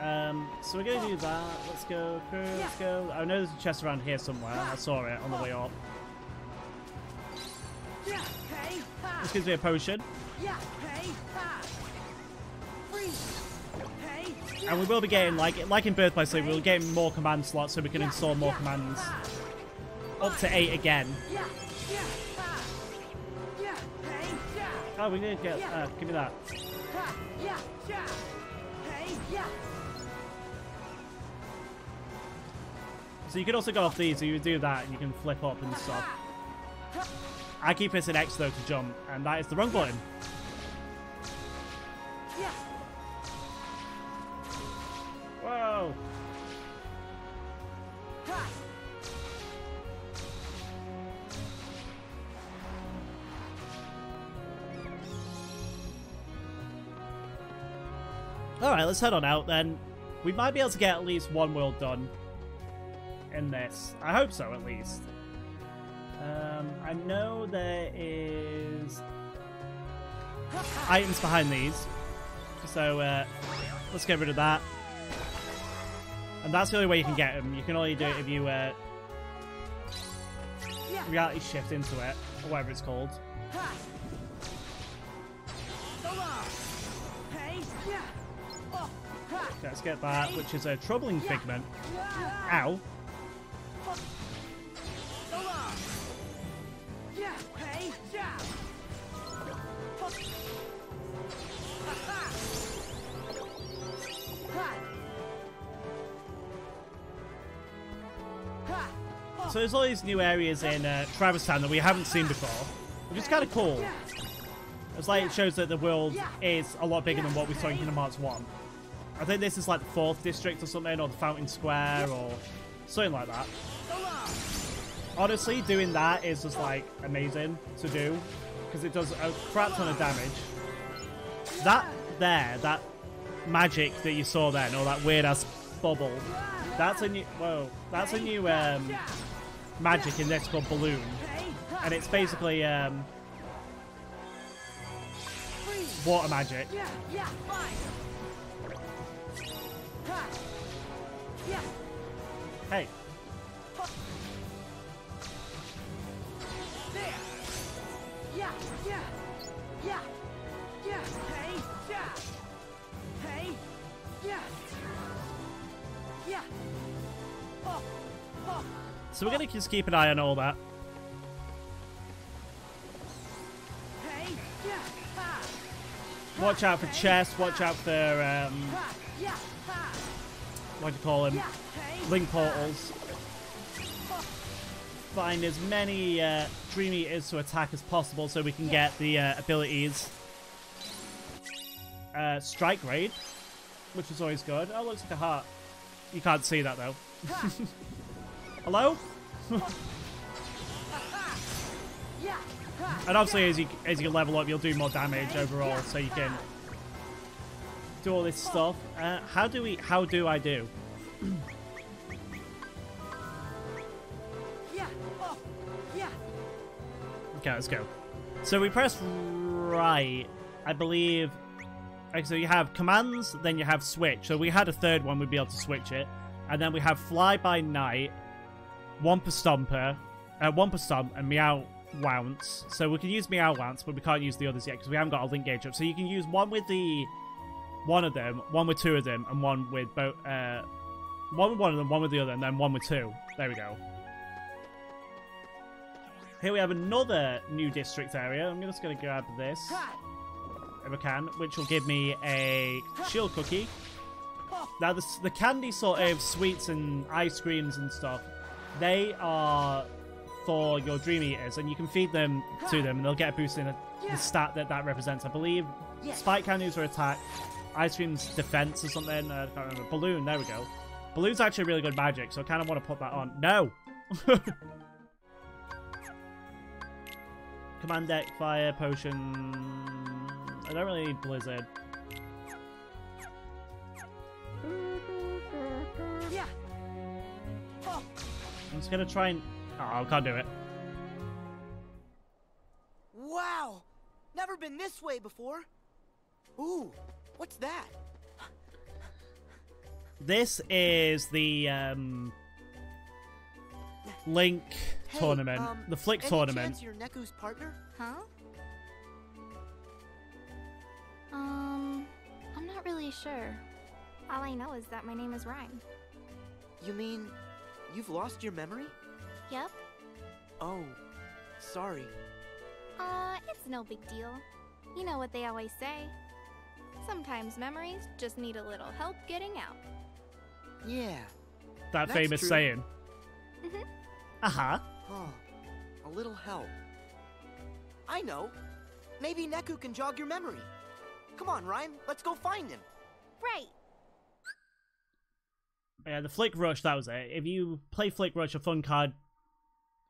So we're going to do that. Let's go through. Let's go. I know there's a chest around here somewhere. I saw it on the way up. This gives me a potion. And we will be getting, like in Birth by Sleep, we'll be getting more command slots so we can install more commands. Up to 8 again. Oh, we need to get, give me that. So you can also go off these, so you do that and you can flip up and stuff. I keep pressing X though to jump, and that is the wrong button. Whoa! Alright, let's head on out then. We might be able to get at least one world done in this. I hope so, at least. I know there is items behind these. So, let's get rid of that. And that's the only way you can get them. You can only do it if you reality shift into it, or whatever it's called. Okay, let's get that, which is a troubling figment. Ow. So there's all these new areas in Traverse Town that we haven't seen before, which is kind of cool. It's like it shows that the world is a lot bigger than what we saw in Kingdom Hearts 1. I think this is like the 4th district or something, or the Fountain Square, or something like that. Honestly, doing that is just like amazing to do, because it does a crap ton of damage. That magic that you saw then, or that weird ass bubble, that's a new, that's a new magic in this called Balloon, and it's basically water magic. Hey. So we're gonna just keep an eye on all that. Watch out for chests, watch out for what do you call them? Link portals. Find as many Dreamy Eaters to attack as possible so we can get the abilities. Strike Raid, which is always good. Oh, looks like a heart. You can't see that though. Hello? And obviously as you level up, you'll do more damage overall, so you can do all this stuff. How do I do? Okay, let's go. So we press right, I believe. Okay, so you have commands, then you have switch. So we had a third one, we'd be able to switch it. And then we have fly by night, one per stomp and meow wounce. So we can use meow wounce, but we can't use the others yet because we haven't got a link gauge up. So you can use one with one of them, one with two of them, and one with both. One with one of them, one with the other, and then one with two. There we go. Here we have another new district area. I'm just going to grab this, if I can, which will give me a shield cookie. Now, the candy sort of sweets and ice creams and stuff, they are for your Dreamy Eaters, and you can feed them to them, and they'll get a boost in the stat that represents. I believe spike candies are attack, ice cream's defense or something. I can't remember. Balloon, there we go. Balloon's actually really good magic, so I kind of want to put that on. No! Command deck, fire, potion. I don't really need blizzard. I'm just gonna try and... Oh, I can't do it.
Wow! Never been this way before. Ooh, what's that?
This is the Link tournament, the Flick tournament.
Chance you're Neku's partner?
Huh? I'm not really sure. All I know is that my name is Rhyme.
You mean you've lost your memory?
Yep.
Oh, sorry.
It's no big deal. You know what they always say. Sometimes memories just need a little help getting out.
Yeah.
That famous
true.
saying.
Mhm.
Uh-huh.
Oh, a little help. I know. Maybe Neku can jog your memory. Come on, Rhyme. Let's go find him.
Right.
Yeah, the Flick Rush, that was it. If you play Flick Rush, a fun card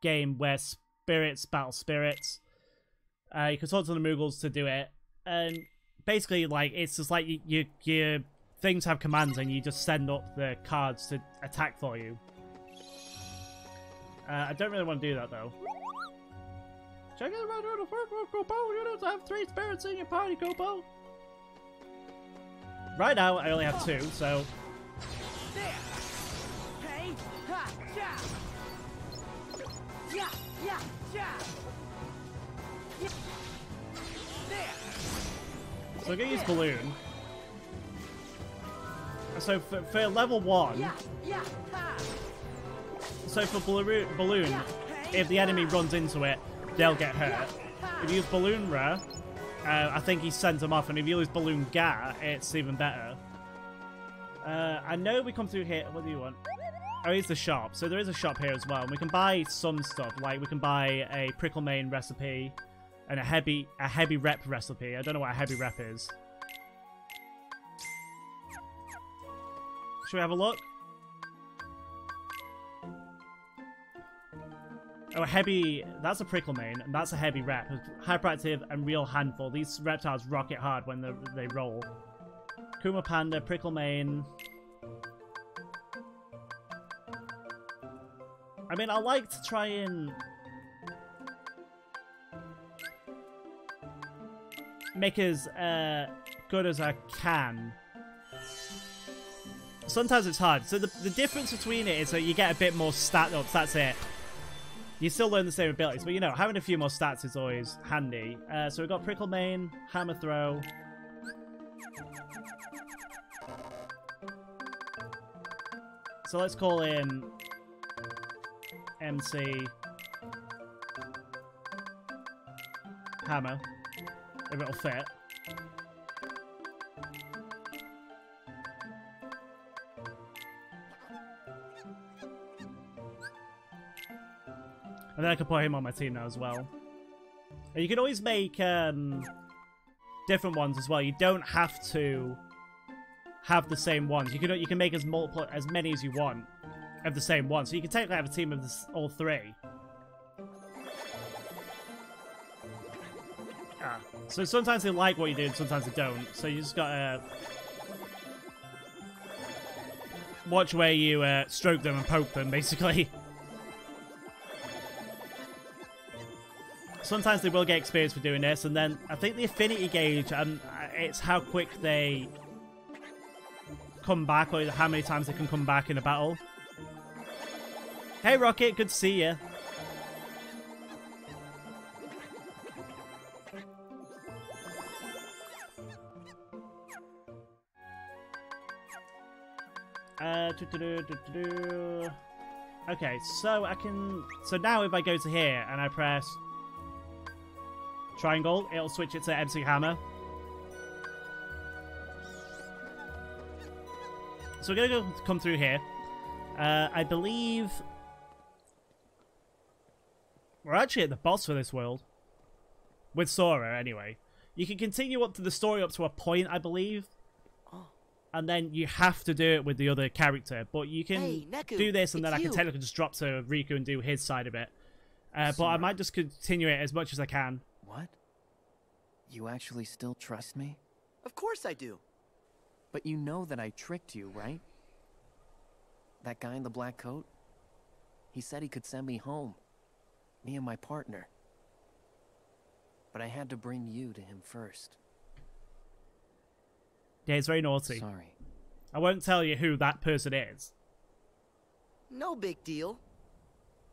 game where spirits battle spirits, you can talk to the Moogles to do it. And basically, like, it's just like your things have commands and you just send up the cards to attack for you. I don't really want to do that, though. Check it out, Kopo. You don't have 3 spirits in your party, Kopo. Right now, I only have 2, so... So I'm going to use Balloon. So for level 1... So for Balloon, if the enemy runs into it, they'll get hurt. If you use Balloon Ra, I think he sends them off, and if you use Balloon Ga, it's even better. I know we come through here. What do you want? Oh, it's the shop. So there is a shop here as well. And we can buy some stuff. Like, we can buy a Prickle Main recipe and a heavy rep recipe. I don't know what a heavy rep is. Should we have a look? Oh, a heavy... That's a Prickle Main, and that's a heavy rep. Hyperactive and real handful. These reptiles rocket hard when they roll. Kuma Panda, Prickle Main... I mean, I like to try and make as good as I can. Sometimes it's hard. So the difference between it is that you get a bit more stat ups, that's it. You still learn the same abilities, but you know, having a few more stats is always handy. So we've got Prickle Main, Hammer Throw. So let's call him... MC Hammer, if it'll fit. And then I can put him on my team now as well. And you can always make different ones as well. You don't have to have the same ones. You can make as many as you want of the same one, so you can technically have a team of all three. So sometimes they like what you do and sometimes they don't, so you just gotta watch where you stroke them and poke them, basically. Sometimes they will get experience for doing this, and then I think the affinity gauge, it's how quick they come back, or how many times they can come back in a battle. Hey Rocket, good to see you. Okay, so I can... So now if I go to here and I press triangle, it'll switch it to MC Hammer. So we're going to come through here. I believe... We're actually at the boss for this world. With Sora, anyway. You can continue up to the story up to a point, I believe. And then you have to do it with the other character. But you can do this, and then I can technically just drop to Riku and do his side of it. But I might just continue it as much as I can.
What? You actually still trust me?
Of course I do.
But you know that I tricked you, right? That guy in the black coat? He said he could send me home. Me and my partner. But I had to bring you to him first.
Yeah, it's very naughty.
Sorry.
I won't tell you who that person is.
No big deal.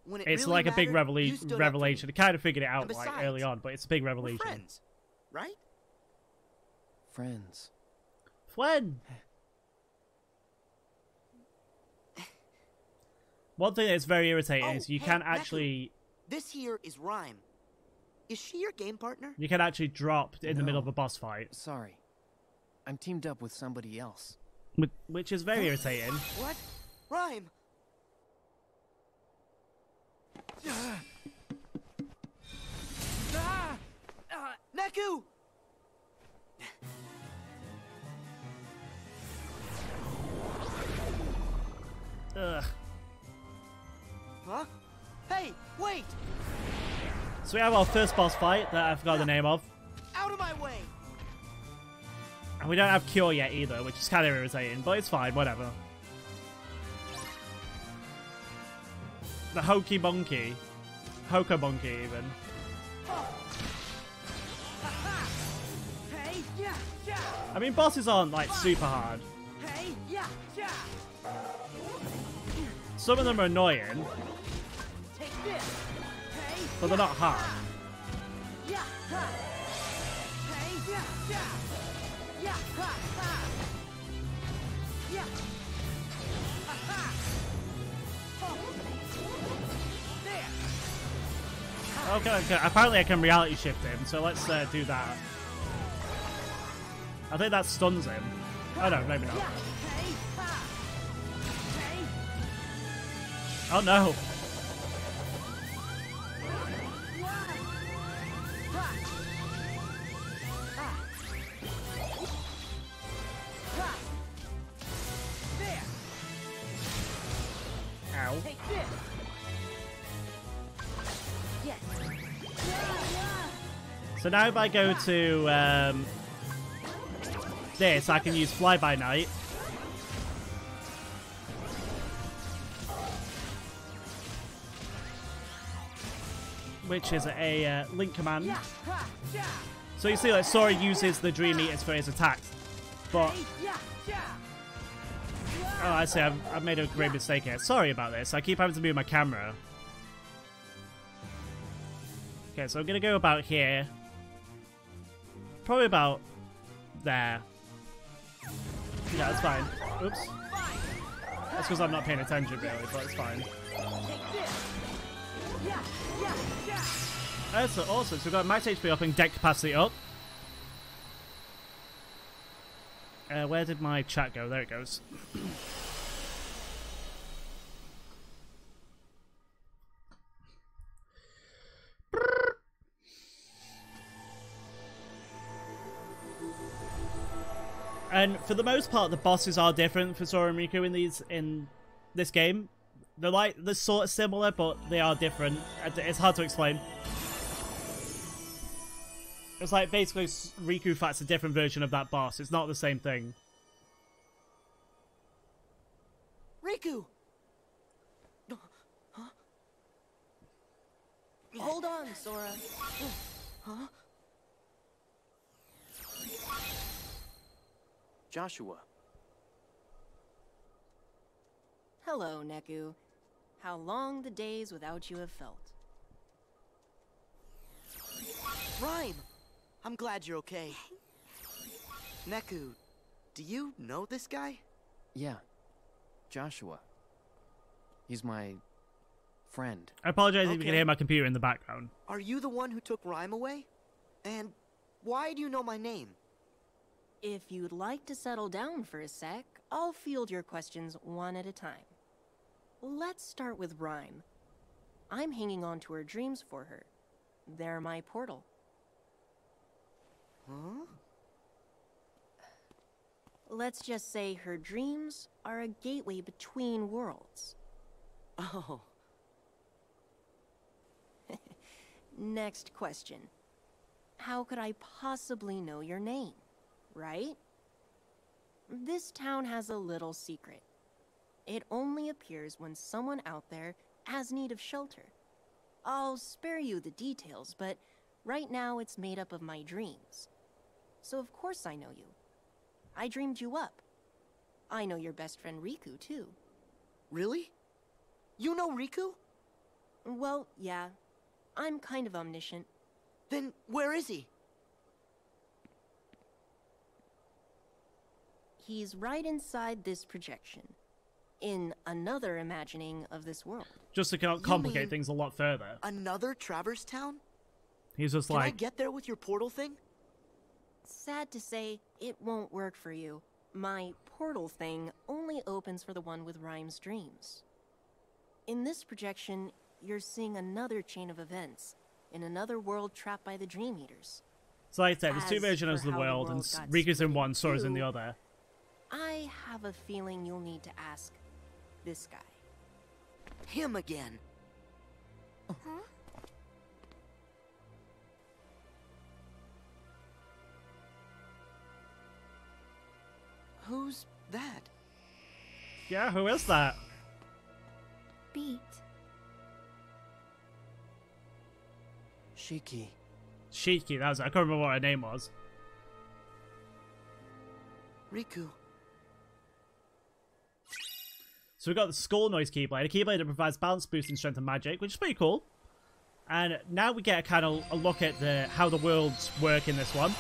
When
it's
really
like a big
mattered,
revelation. I kind of figured it out like early on, but it's a big revelation.
We're friends, right?
Friends.
When? One thing that's very irritating is you can't actually...
This here is Rhyme. Is she your game partner?
You can actually drop in the middle of a boss fight.
Sorry. I'm teamed up with somebody else.
Which is very irritating.
What? Rhyme! Neku!
Ugh.
Huh? Hey, wait!
So we have our first boss fight that I forgot the name of.
Out of my way!
And we don't have Cure yet either, which is kind of irritating, but it's fine, whatever. The Hokey Monkey. Hoko Monkey, even. I mean, bosses aren't, like, super hard. Some of them are annoying, but they're not hard. Okay. Apparently I can reality shift him, so let's do that. I think that stuns him. Oh no, maybe not. Oh no! Ow. So now if I go to this, I can use Fly By Night. Which is a link command. So you see, like, Sora uses the Dream Eaters for his attacks. But... Oh, I see, I've made a great mistake here. Sorry about this. I keep having to move my camera. Okay, so I'm going to go about here. Probably about there. Yeah, that's fine. Oops. That's because I'm not paying attention, really, but it's fine. That's awesome. So we've got max HP up and deck capacity up. Where did my chat go? There it goes. And for the most part, the bosses are different for Sora and Riku in this game. They're sort of similar, but they are different. It's hard to explain. It's like basically Riku fights a different version of that boss. It's not the same thing.
Riku! Huh?
Hold on, Sora.
Huh?
Joshua.
Hello, Neku. How long the days without you have felt.
Rhyme! I'm glad you're okay. Neku, do you know this guy?
Yeah. Joshua. He's my friend.
I apologize if you can hear my computer in the background.
Are you the one who took Rhyme away? And why do you know my name?
If you'd like to settle down for a sec, I'll field your questions one at a time. Let's start with Rhyme. I'm hanging on to her dreams for her. They're my portal.
Huh?
Let's just say her dreams are a gateway between worlds.
Oh.
Next question. How could I possibly know your name, right? This town has a little secret. It only appears when someone out there has need of shelter. I'll spare you the details, but right now it's made up of my dreams. So of course I know you. I dreamed you up. I know your best friend Riku, too.
Really? You know Riku?
Well, yeah. I'm kind of omniscient.
Then where is he?
He's right inside this projection. In another imagining of this world.
Just to complicate things a lot further.
Another Traverse Town?
He's just
Can
like...
I get there with your portal thing?
Sad to say, it won't work for you. My portal thing only opens for the one with Rhyme's dreams. In this projection, you're seeing another chain of events, in another world trapped by the Dream Eaters.
So like I said, there's two versions of the world, and Riku's in one, Sora's in the other.
I have a feeling you'll need to ask this guy.
Him again.
Huh?
Who's that?
Yeah, who is that?
Beat.
Shiki.
Shiki, that was... I can't remember what her name was.
Riku.
So we've got the Skull Noise Keyblade, a Keyblade that provides balance, boost, and strength and magic, which is pretty cool. And now we get a kind of a look at how the worlds work in this one.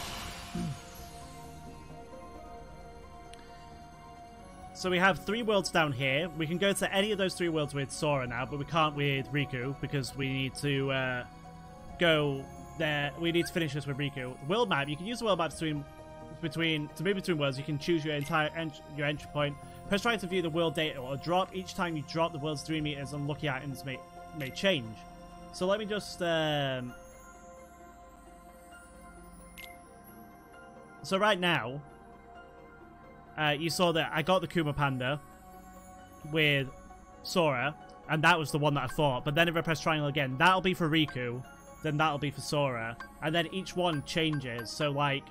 So we have 3 worlds down here. We can go to any of those 3 worlds with Sora now, but we can't with Riku because we need to go there. We need to finish this with Riku. World map. You can use the world map to move between worlds. You can choose your entire your entry point. Press try to view the world data or drop. Each time you drop, the world's 3 meters. Unlucky items may change. So let me just. So right now, you saw that I got the Kuma Panda with Sora, and that was the one that I thought. But then if I press triangle again, that'll be for Riku, then that'll be for Sora, and then each one changes. So like,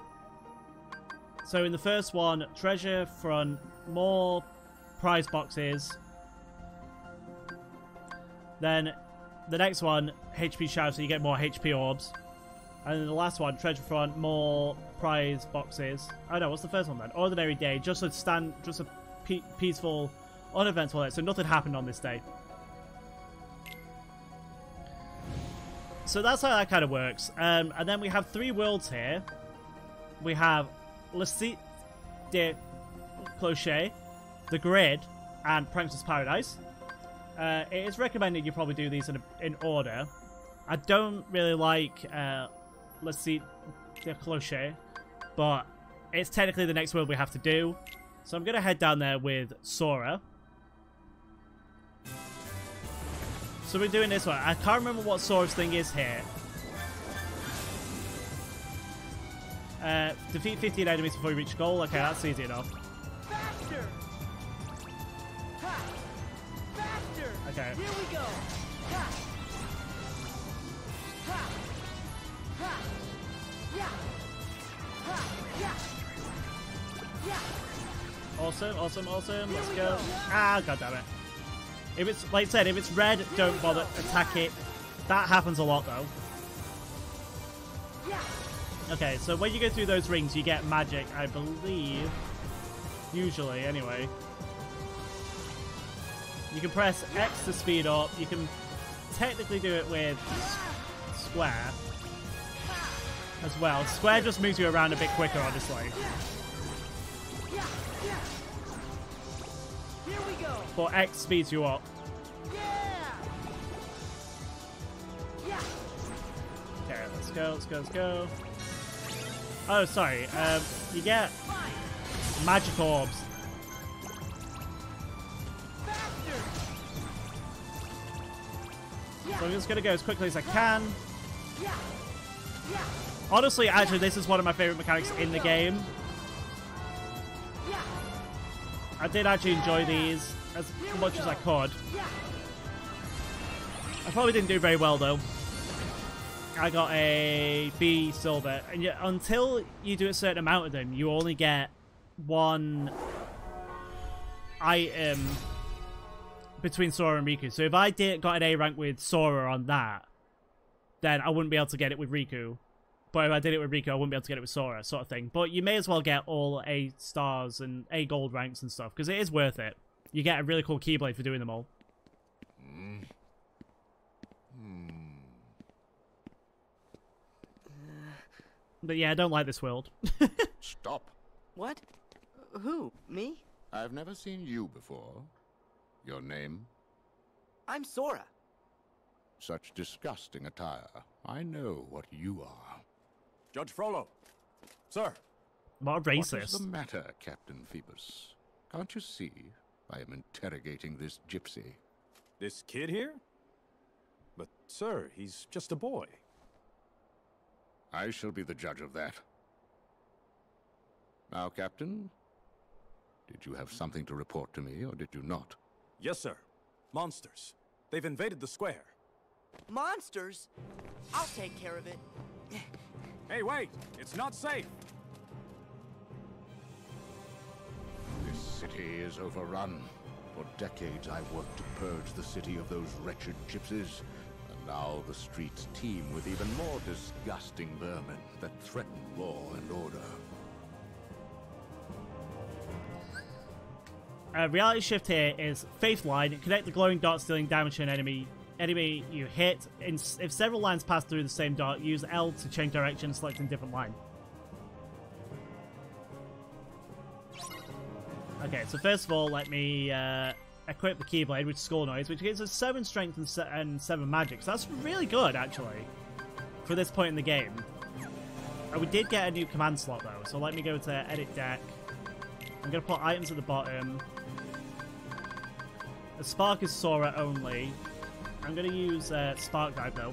so in the first one, treasure front, more prize boxes. Then the next one, HP shower, so you get more HP orbs. And then the last one, treasure front, more prize boxes. Oh no, what's the first one then? Ordinary day, just a peaceful, uneventful day. So nothing happened on this day. So that's how that kind of works. And then we have 3 worlds here. We have Cites de Cloches, the Grid, and Prankster's Paradise. It is recommended you probably do these in order. I don't really like Cites de Cloches, but it's technically the next world we have to do. So I'm going to head down there with Sora. So we're doing this one. I can't remember what Sora's thing is here. Defeat 15 enemies before you reach goal. Okay, that's easy enough.
Faster! Ha! Faster!
Okay.
Here we go! Ha! Ha! Ha! Yeah! Ha! Yeah! Yeah!
Awesome, awesome, awesome. Let's go. Ah, god damn it. If it's, like I said, if it's red, don't bother, attack it. That happens a lot, though. Okay, so when you go through those rings, you get magic, I believe. Usually, anyway. You can press X to speed up. You can technically do it with square as well. Square just moves you around a bit quicker, honestly.
Here we go.
But X speeds you up. Okay, let's go, let's go, let's go. Oh, sorry. You get magic orbs. So I'm just gonna go as quickly as I can. Honestly, actually, this is one of my favorite mechanics in the game. I did actually enjoy these as much as I could. I probably didn't do very well, though. I got a B silver, and yet until you do a certain amount of them, you only get 1 item between Sora and Riku. So if I got an A rank with Sora on that, then I wouldn't be able to get it with Riku. But if I did it with Riku, I wouldn't be able to get it with Sora, sort of thing. But you may as well get all A stars and A gold ranks and stuff, because it is worth it. You get a really cool Keyblade for doing them all. But yeah, I don't like this world.
Stop.
What? Who? Me?
I've never seen you before. Your name?
I'm Sora.
Such disgusting attire. I know what you are.
Judge Frollo. Sir.
What a racist.
What is the matter, Captain Phoebus? Can't you see I am interrogating this gypsy?
This kid here? But, sir, he's just a boy.
I shall be the judge of that. Now, Captain, did you have something to report to me, or did you not?
Yes, sir. Monsters. They've invaded the square.
Monsters? I'll take care of it.
Hey, wait! It's not safe!
This city is overrun. For decades I've worked to purge the city of those wretched gypsies. And now the streets teem with even more disgusting vermin that threaten law and order.
Reality shift here is Faith Line. Connect the glowing dot, dealing damage to an enemy you hit. If several lines pass through the same dot, use L to change direction, selecting a different line. Okay, so first of all, let me equip the Keyblade with Skull Noise, which gives us 7 strength and 7 magic. So that's really good, actually. for this point in the game. We did get a new command slot though, so let me go to edit deck. I'm going to put items at the bottom. The spark is Sora only. I'm going to use spark dive though.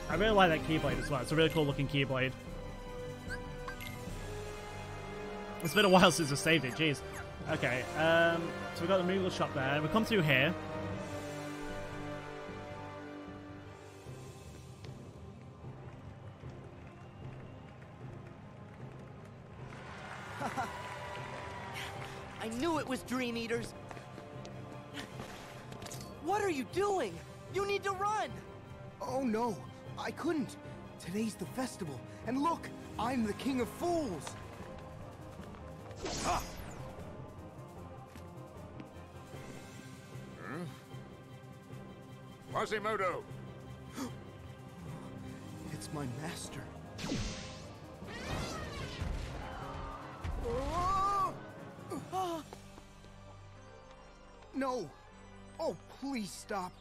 I really like that Keyblade as well. It's a really cool looking Keyblade. It's been a while since I saved it, jeez. Okay, so we've got the Moogle shop there. We come through here.
I knew it was Dream Eaters. What are you doing? You need to run!
Oh no, I couldn't. Today's the festival, and look, I'm the King of Fools.
Ha! Quasimodo!
It's my master. No! Oh, please stop.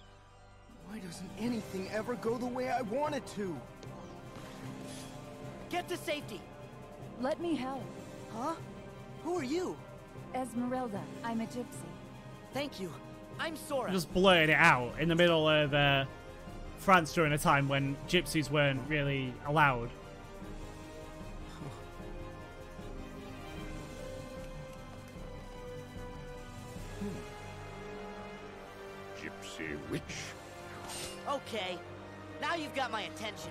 Why doesn't anything ever go the way I want it to?
Get to safety!
Let me help.
Huh? Who are you?
Esmeralda, I'm a gypsy.
Thank you. I'm Sora.
Just blurted it out in the middle of France during a time when gypsies weren't really allowed.
Gypsy witch.
Okay, now you've got my attention.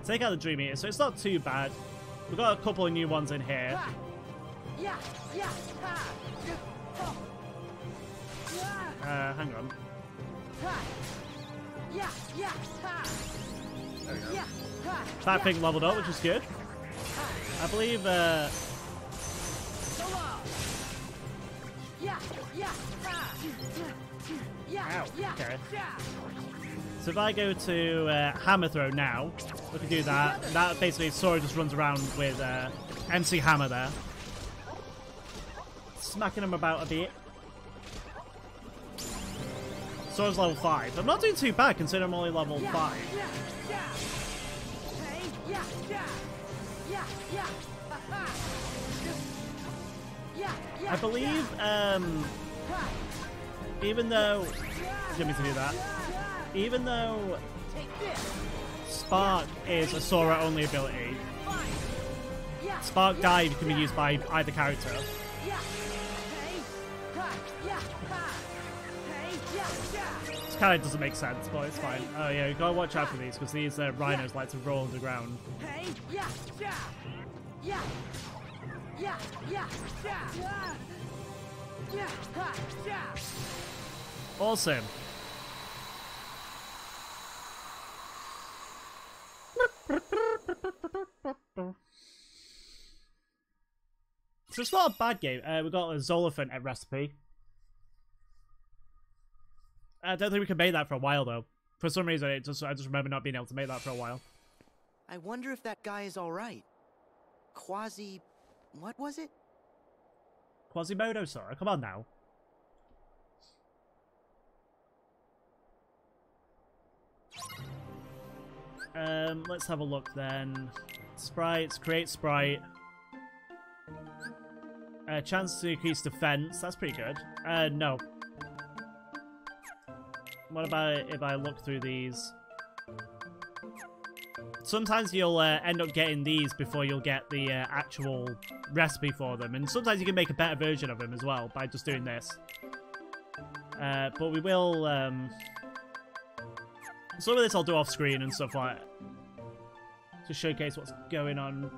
Take out the Dreamy, so it's not too bad. We've got a couple of new ones in here. Hang on. There we go. That thing leveled up, which is good. I believe, Ow, okay. So if I go to Hammer Throw now, we can do that. And that basically, Sora just runs around with MC Hammer there. Smacking him about a bit. Sora's level 5. I'm not doing too bad considering I'm only level 5. I believe, even though... Didn't mean to do that. Even though Spark is a Sora only ability, Spark Dive can be used by either character. This kind of doesn't make sense, but it's fine. Oh yeah, you gotta watch out for these because these rhinos like to roll underground. Awesome. So it's not a bad game. We've got a Zolifant recipe. I don't think we can make that for a while though. For some reason, I just remember not being able to make that for a while.
I wonder if that guy is alright. What was it?
Quasimodo, Sora, come on now. Let's have a look then. Sprites, create sprite. Chance to increase defense, that's pretty good. No. What about if I look through these? Sometimes you'll end up getting these before you'll get the actual recipe for them. And sometimes you can make a better version of them as well by just doing this. But we will... some of this I'll do off screen and stuff like that. To showcase what's going on.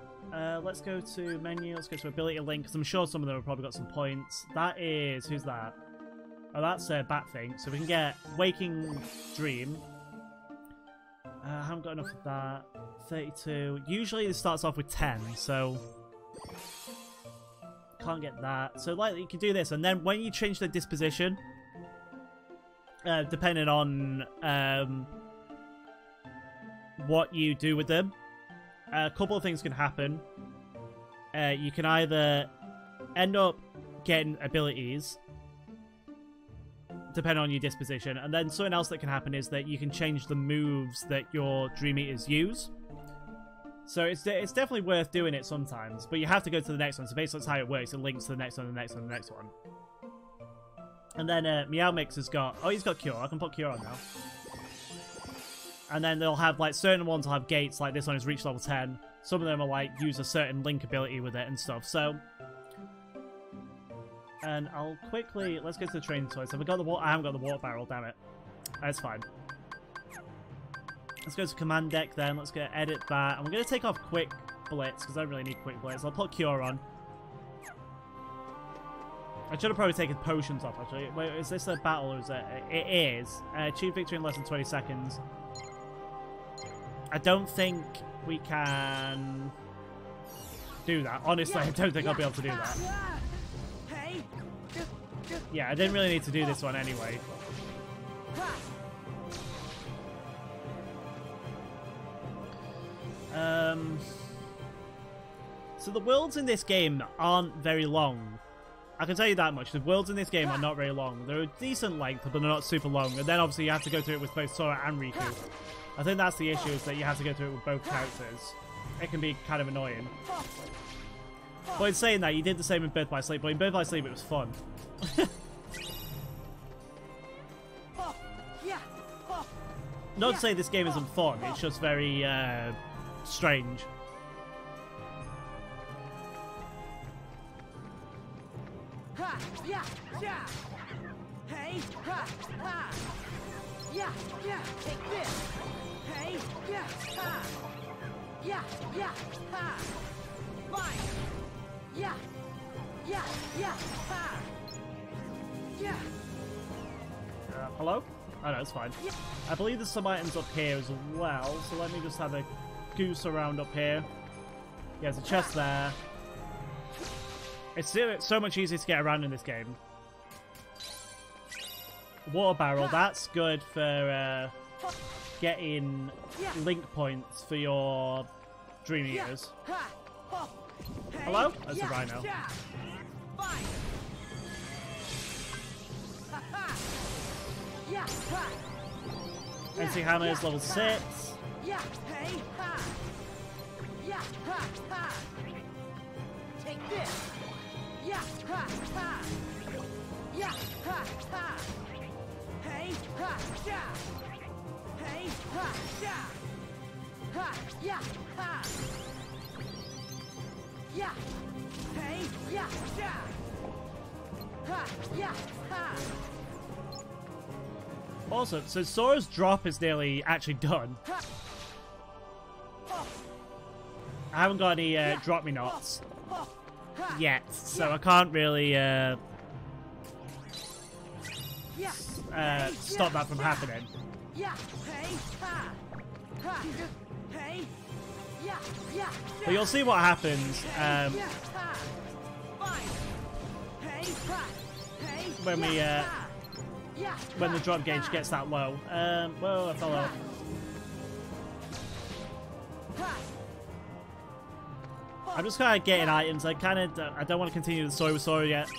Let's go to menu, let's go to ability link, because I'm sure some of them have probably got some points. That is... Who's that? Oh, that's a Batthing. So we can get Waking Dream. I haven't got enough of that. 32. Usually this starts off with 10, so... Can't get that. So like you can do this, and then when you change the disposition, depending on what you do with them, a couple of things can happen. You can either end up getting abilities, depending on your disposition, and then something else that can happen is that you can change the moves that your Dream Eaters use. So it's definitely worth doing it sometimes, but you have to go to the next one. So basically that's how it works. It links to the next one, the next one, the next one. And then Meow Mix has got... Oh, he's got Cure. I can put Cure on now. And then they'll have, like, certain ones will have gates, like this one has reached level 10. Some of them are, like, use a certain link ability with it and stuff. So... And I'll quickly... Let's go to the training toys. Have I got the water? I haven't got the water barrel, damn it. That's fine. Let's go to command deck then. Let's go edit that. And we're going to take off Quick Blitz, because I don't really need Quick Blitz. I'll put Cure on. I should have probably taken potions off, actually. Wait, is this a battle or is it? It is. Achieve victory in less than 20 seconds. I don't think we can do that. Honestly, I don't think I'll be able to do that. Yeah, I didn't really need to do this one anyway. So the worlds in this game aren't very long. I can tell you that much. The worlds in this game are not very long. They're a decent length, but they're not super long. And then obviously you have to go through it with both Sora and Riku. I think that's the issue, is that you have to go through it with both characters. It can be kind of annoying. But in saying that, you did the same in Birth by Sleep, but in Birth by Sleep it was fun. Not to say this game isn't fun, it's just very strange.
Hey, ha, ha. Yeah, take this. Hey, ha. Yeah, ha. Fine. Yeah, ha. Yeah.
Hello? Oh no, it's fine. I believe there's some items up here as well, so let me just have a goose around up here. Yeah, there's a chest there. It's so much easier to get around in this game. Water barrel, that's good for getting link points for your Dream Eaters. Hello? That's a rhino. NC Hammer is level 6.
Take this. Hey, ha, ja. Hey, ha, ja. Ha, yeah, ha. Yeah. Hey, yeah, ja. Ha, yeah, ha.
Also, so Sora's drop is nearly actually done. I haven't got any drop me knots yet, so I can't really stop that from happening. But you'll see what happens when the drop gauge gets that low. Whoa, I fell off. I'm just kind of getting items. I don't want to continue the story with Sora yet.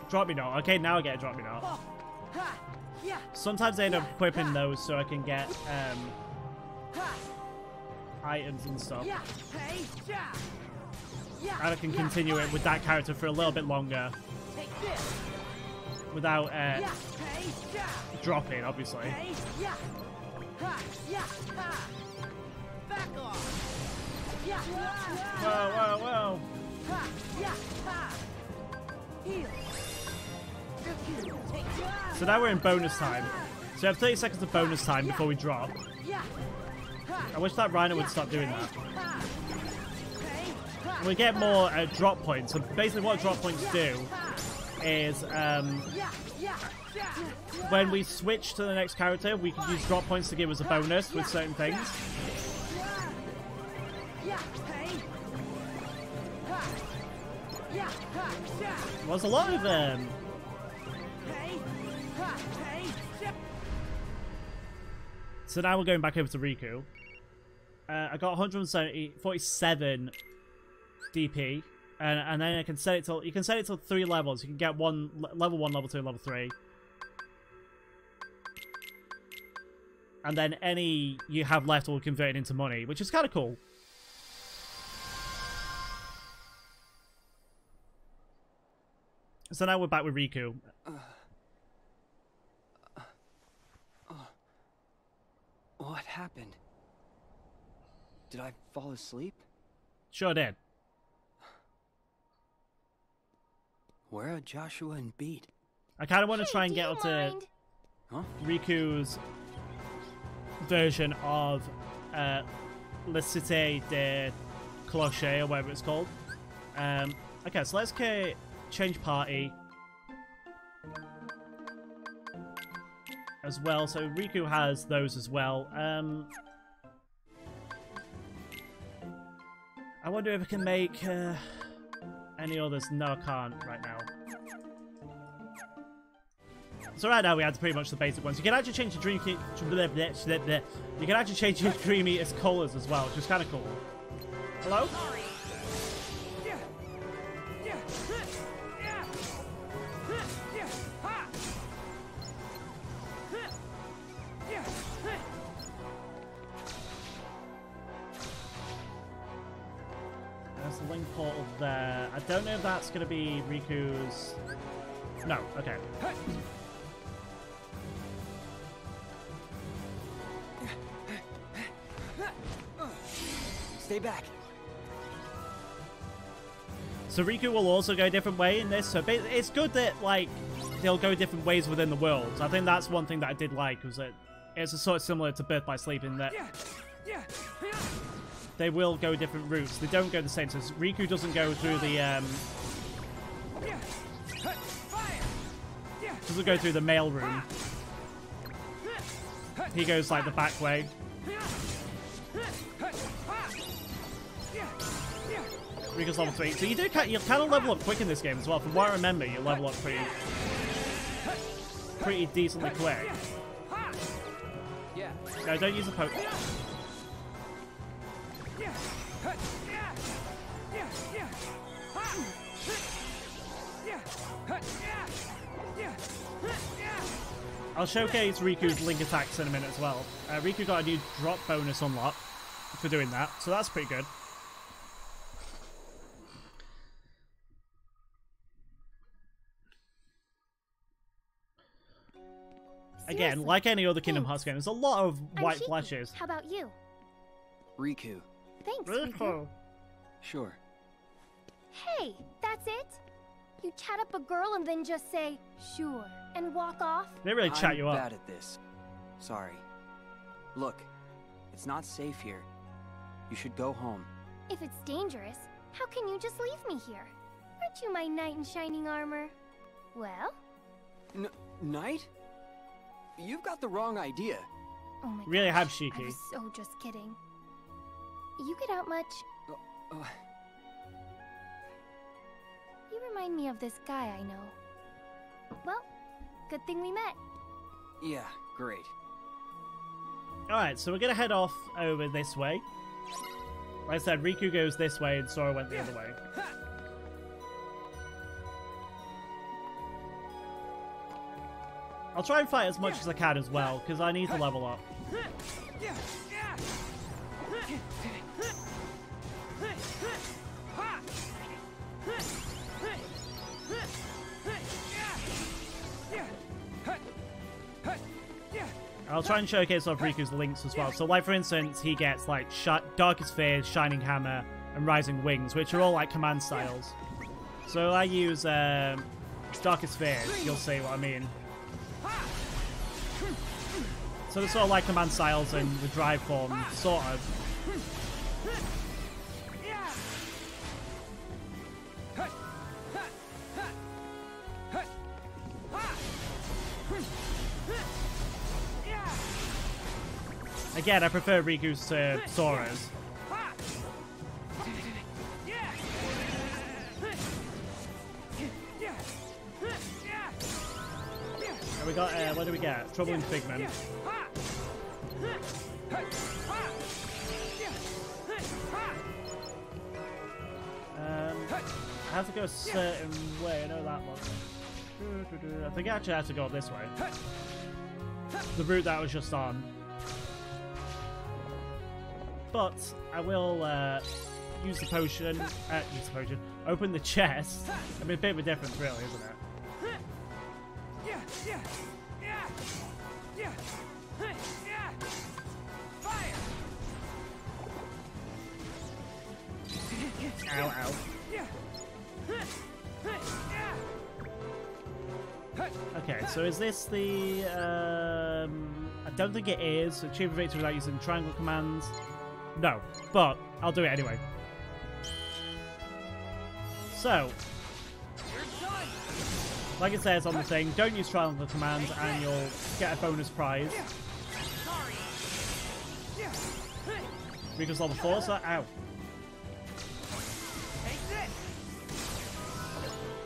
Drop me knot. Okay, now I get a drop me knot. Sometimes I end up equipping those so I can get items and stuff. And I can continue it with that character for a little bit longer. Without dropping, obviously. Whoa. So now we're in bonus time. So we have 30 seconds of bonus time before we drop. I wish that Rhino would stop doing that. We get more drop points. So basically what drop points do is when we switch to the next character, we can use drop points to give us a bonus with certain things. Well, there's a lot of them. So now we're going back over to Riku. I got 47 DP, and then I can set it till you can set it till 3 levels. You can get level 1, level 2, level 3, and then any you have left will convert it into money, which is kind of cool. So now we're back with Riku.
What happened? Did I fall asleep?
Sure did.
Where are Joshua and Beat?
I kind of want to try and get up to Riku's version of La Cité de Cloches, or whatever it's called. Okay, so let's change party as well. So Riku has those as well. I wonder if I can make any others. No, I can't right now. So right now we had pretty much the basic ones. You can actually change the Dreamy. You can actually change your Dreamy as colors as well, which is kind of cool. Hello? There's the link portal there. I don't know if that's going to be Riku's... No, okay.
Stay back.
So Riku will also go a different way in this. So it's good that, like, they'll go different ways within the worlds. I think that's one thing that I did like, was that it's a sort of similar to Birth by Sleep in that they will go different routes. They don't go the same. So Riku doesn't go through the mail room. He goes like the back way. Riku's level 3. So you kind of level up quick in this game as well. From what I remember, you level up pretty decently quick. No, don't use a poke. I'll showcase Riku's link attacks in a minute as well. Riku got a new drop bonus unlock for doing that, so that's pretty good. Again, like any other Kingdom Hearts game, there's a lot of white flashes.
How about you?
Riku.
Thanks, Riku.
Sure.
Hey, that's it? You chat up a girl and then just say, sure, and walk off?
They really chat you up.
I'm bad at this. Sorry. Look, it's not safe here. You should go home.
If it's dangerous, how can you just leave me here? Aren't you my knight in shining armor? Well?
Knight? You've got the wrong idea.
Oh my
really
gosh,
have Shiki.
I was so just kidding. You get out much? You remind me of this guy I know. Well, good thing we met.
Yeah, great.
Alright, so we're gonna head off over this way. Like I said, Riku goes this way and Sora went the other way. I'll try and fight as much as I can as well, because I need to level up. I'll try and showcase off Riku's links as well. So, like, for instance, he gets, like, Darkest Fears, Shining Hammer, and Rising Wings, which are all, like, command styles. So I use Darkest Fears, you'll see what I mean. So they're sort of like command styles and the drive form, sort of. Again, I prefer Riku's to Sora's. We got, what do we get? Troubling Figment. have to go a certain way. I know that one. I think I actually have to go this way. The route that I was just on. But I will use the potion. Open the chest. I mean, a bit of a difference, really, isn't it? Ow, ow. Okay, so is this the... I don't think it is. Achieve a victory without using triangle commands. No, but I'll do it anyway. So, like it says on the thing, don't use triangle commands and you'll get a bonus prize. Riku's level 4, so ow.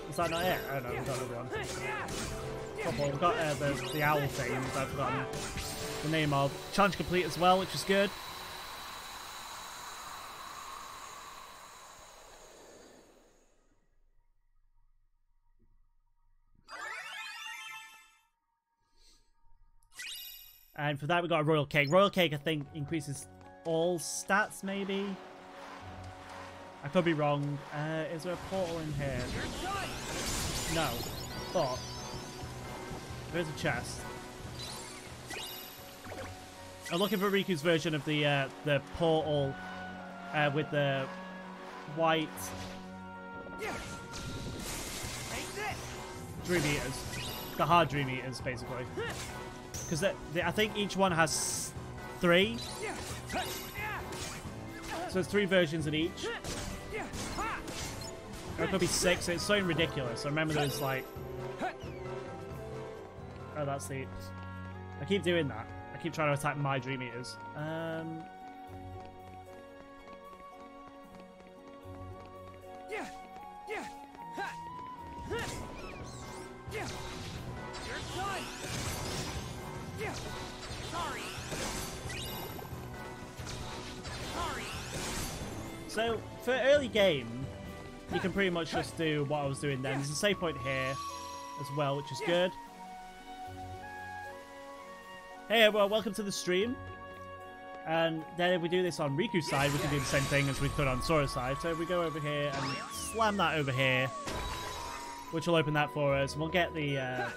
Is that not it? Oh no, we've got another one. Couple. We've got the owl thing, which I've forgotten the name of. Challenge complete as well, which is good. And for that we got a Royal Cake. Royal Cake, I think, increases all stats, maybe? I could be wrong. Is there a portal in here? No. But there's a chest. I'm looking for Riku's version of the portal with the white Dream Eaters. The hard Dream Eaters, basically. Because I think each one has 3. So there's 3 versions in each. Or it could be 6. It's so ridiculous. I remember there's like... Oh, that's the... I keep doing that. I keep trying to attack my Dream Eaters. So, for early game, you can pretty much just do what I was doing then. There's a save point here as well, which is good. Hey everyone, welcome to the stream. And then if we do this on Riku's side, we can do the same thing as we could on Sora's side. So if we go over here and slam that over here, which will open that for us, and we'll get the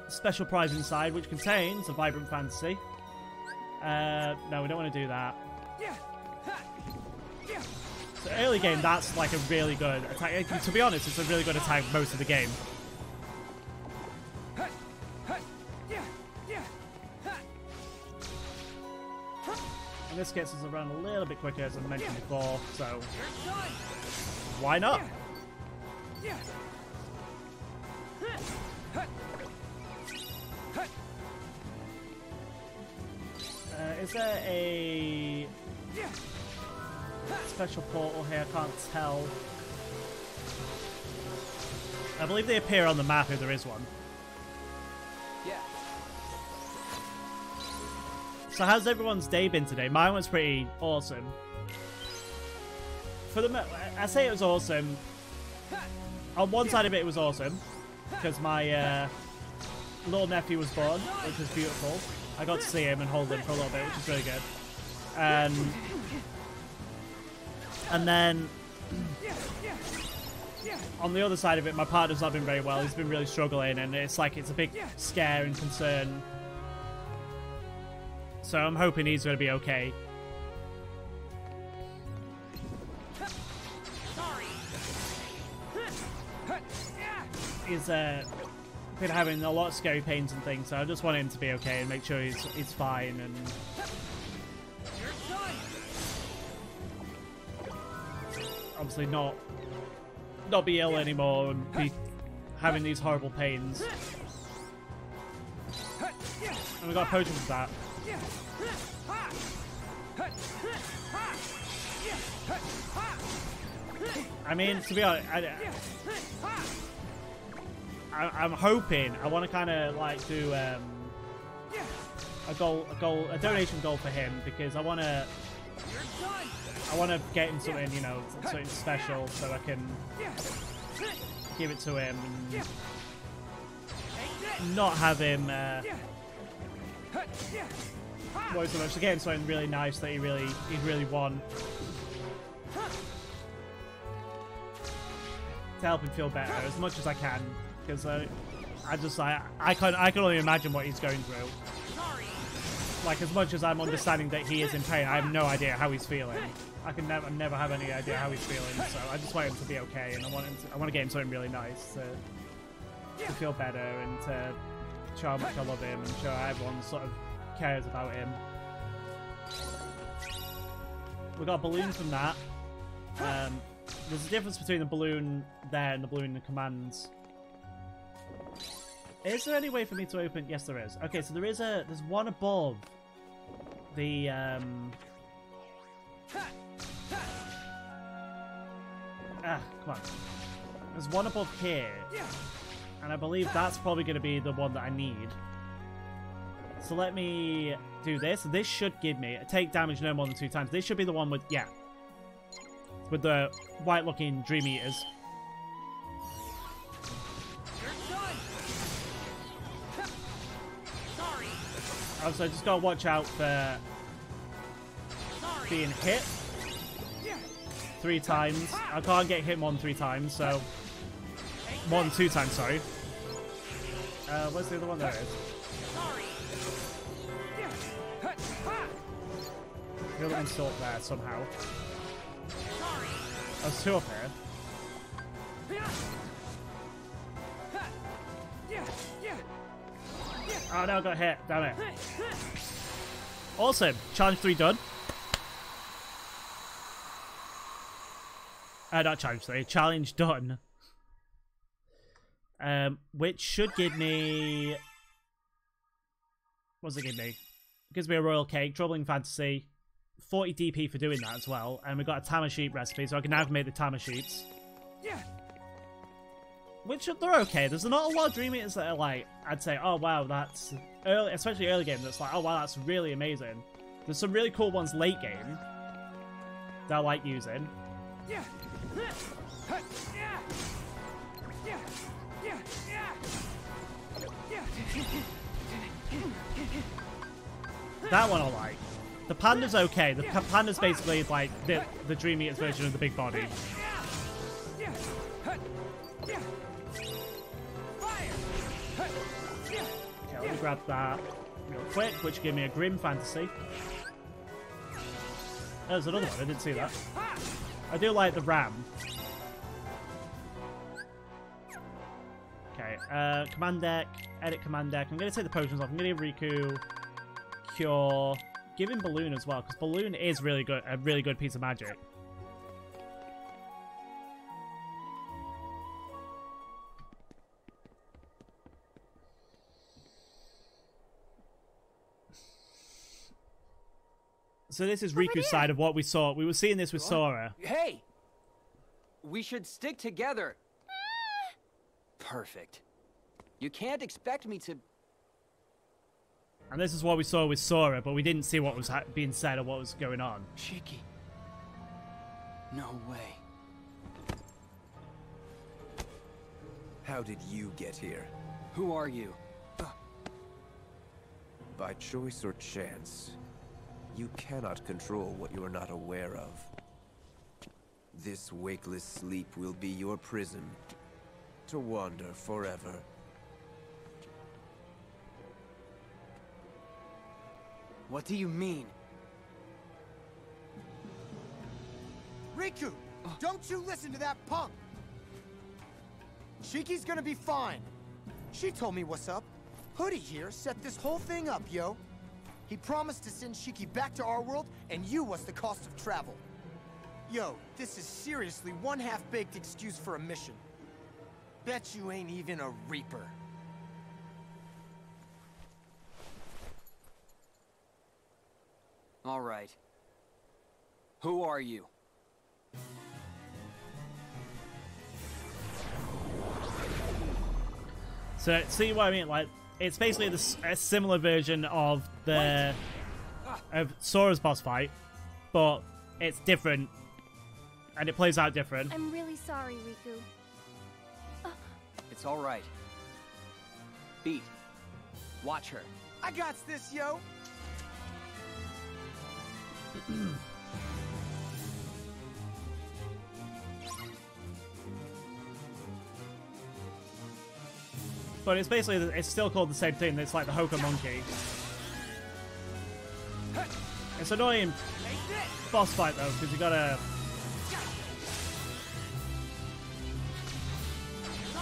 special prize inside, which contains a Vibrant Fantasy. No, we don't want to do that. So early game, that's like a really good attack. To be honest, it's a really good attack most of the game. And this gets us around a little bit quicker, as I mentioned before, so why not? Is there a special portal here? I can't tell. I believe they appear on the map if there is one.
Yeah.
So how's everyone's day been today? Mine was pretty awesome. For the I say it was awesome. On one side of it was awesome because my little nephew was born, which was beautiful. I got to see him and hold him for a little bit, which is really good. And then on the other side of it, my partner's not been very well. He's been really struggling, and it's like it's a big scare and concern. So I'm hoping he's going to be okay. He's been having a lot of scary pains and things, so I just want him to be okay and make sure he's fine and. Obviously not be ill anymore and be having these horrible pains. And we got a potion for that. I mean, to be honest, I'm hoping I want to kind of like do a donation goal for him because I want to I want to get him something, you know, something special so I can give it to him and not have him worry so much. To get him something really nice that he'd really want. To help him feel better as much as I can, because I can only imagine what he's going through. Like, as much as I'm understanding that he is in pain, I have no idea how he's feeling. I never have any idea how he's feeling. So I just want him to be okay, and I want to get him something really nice to feel better and to show how much I love him and show how everyone sort of cares about him. We got a balloon from that. There's a difference between the balloon there and the balloon in the commands. Is there any way for me to open? Yes, there is. Okay, so there's one above the come on. There's one above here, and I believe that's probably going to be the one that I need. So let me do this. This should give me take damage no more than 2 times. This should be the one with with the white-looking Dream Eaters. So I just gotta watch out for being hit 3 times. I can't get hit more than 3 times, so more than 2 times. Sorry. Where's the other one? There it is. The other one's still up there somehow. There's 2 up here. Oh no, I got hit. Damn it. Awesome. Challenge 3 done. Not challenge 3. Challenge done. Which should give me... What does it give me? It gives me a royal cake, troubling fantasy, 40 DP for doing that as well, and we got a Tama sheep recipe, so I can now make the Tama sheeps. Which they're okay. There's not a lot of Dream Eaters that are like, I'd say, oh wow, that's early, especially early game. That's like, oh wow, that's really amazing. There's some really cool ones late game that I like using. That one I like. The panda's okay. The panda's basically like the Dream Eaters version of the big body. Okay, let me grab that real quick, which gave me a Grim Fantasy. There's another one, I didn't see that. I do like the Ram. Okay, command deck, edit command deck. I'm going to take the potions off. I'm going to give Riku Cure, give him Balloon as well, because Balloon is really good, a really good piece of magic. So this is Riku's side of what we saw. We were seeing this with Sora.
Hey! We should stick together. Perfect. You can't expect me to...
And this is what we saw with Sora, but we didn't see what was being said or what was going on.
Shiki. No way.
How did you get here?
Who are you?
By choice or chance, you cannot control what you are not aware of. This wakeless sleep will be your prison, to wander forever.
What do you mean?
Riku! Don't you listen to that punk! Shiki's gonna be fine. She told me what's up. Hoodie here set this whole thing up, yo. He promised to send Shiki back to our world, and you was the cost of travel. Yo, this is seriously one half-baked excuse for a mission. Bet you ain't even a Reaper.
All right. Who are you?
So, see what I mean? Like, it's basically a similar version of the of Sora's boss fight, but it's different, and it plays out different.
I'm really sorry, Riku.
It's all right. Beat. Watch her.
I got this, yo.
But it's basically, it's still called the same thing. It's like the Hoka Monkey. It's annoying boss fight though, because you gotta...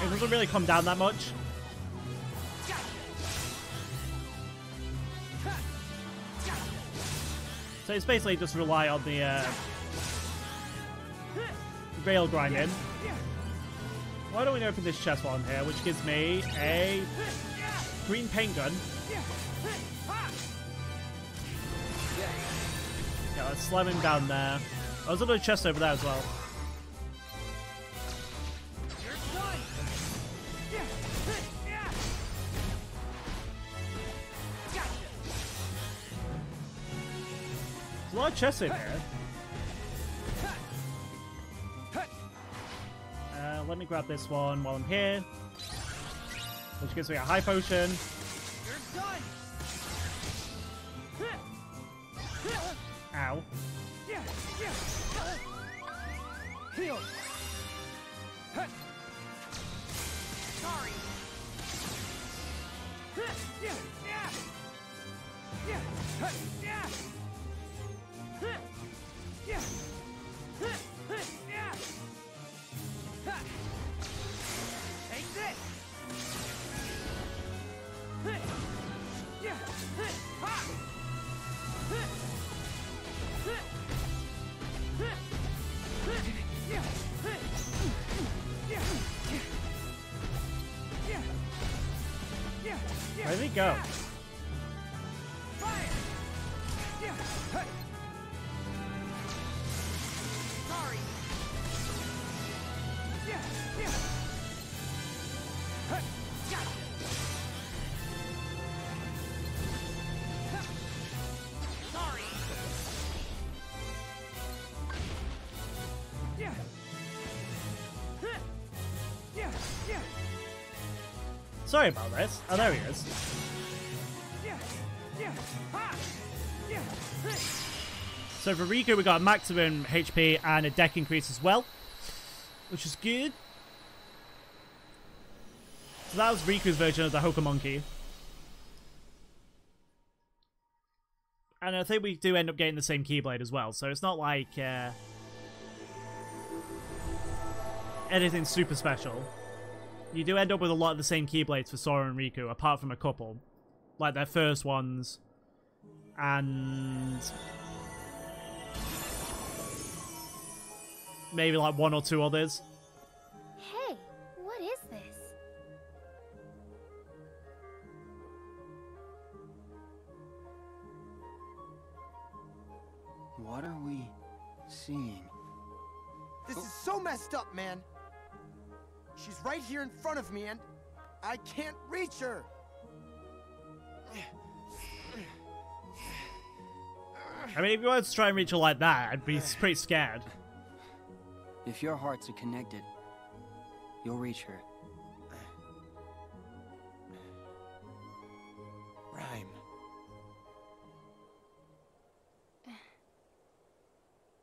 It doesn't really come down that much. So it's basically just rely on the rail grinding. Why don't we open this chest while I'm here, which gives me a green paint gun. Yeah, let's slam him down there. Oh, there's another chest over there as well. There's a lot of chests in here. Let me grab this one while I'm here, which gives me a high potion. Ow.
Heal.
Sorry. Take this.
Where'd he go?
Sorry. Sorry.
Sorry about this. Oh, there he is. So for Riku, we got a maximum HP and a deck increase as well, which is good. So that was Riku's version of the Hoka Monkey. And I think we do end up getting the same Keyblade as well, so it's not like anything super special. You do end up with a lot of the same Keyblades for Sora and Riku, apart from a couple. Like their first ones. And maybe like one or two others.
Hey, what is this?
What are we seeing?
This is so messed up, man. She's right here in front of me, and I can't reach her.
I mean, if you wanted to try and reach her like that, I'd be pretty scared.
If your hearts are connected, you'll reach her.
Rhyme.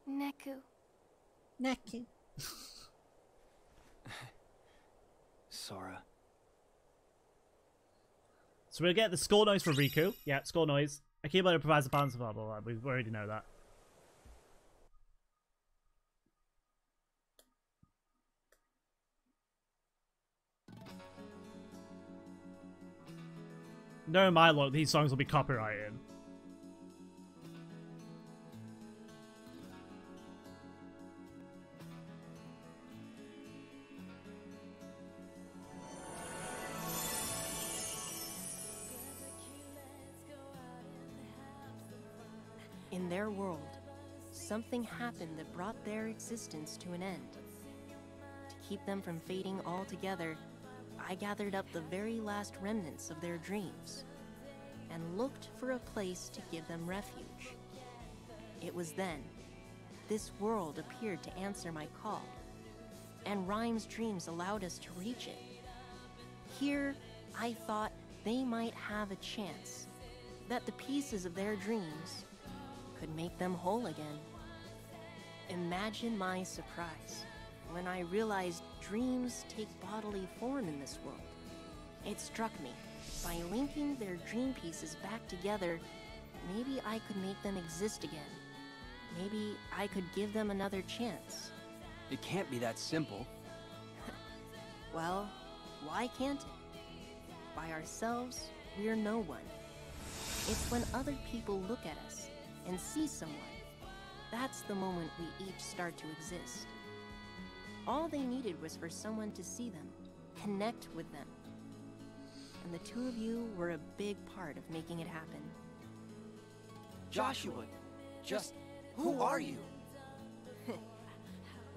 Neku.
Neku.
Sora.
So we'll get the score noise for Riku. Yeah, score noise. A Keyblade provides a balance of blah, blah, blah. We already know that. Knowing my luck, these songs will be copyrighted.
In their world, something happened that brought their existence to an end. To keep them from fading altogether, I gathered up the very last remnants of their dreams and looked for a place to give them refuge. It was then this world appeared to answer my call, and Rhyme's dreams allowed us to reach it. Here, I thought they might have a chance, that the pieces of their dreams could make them whole again. Imagine my surprise when I realized dreams take bodily form in this world. It struck me, by linking their dream pieces back together, maybe I could make them exist again. Maybe I could give them another chance.
It can't be that simple.
Well, why can't it? By ourselves, we're no one. It's when other people look at us and see someone. That's the moment we each start to exist. All they needed was for someone to see them, connect with them. And the two of you were a big part of making it happen.
Joshua, just who are you?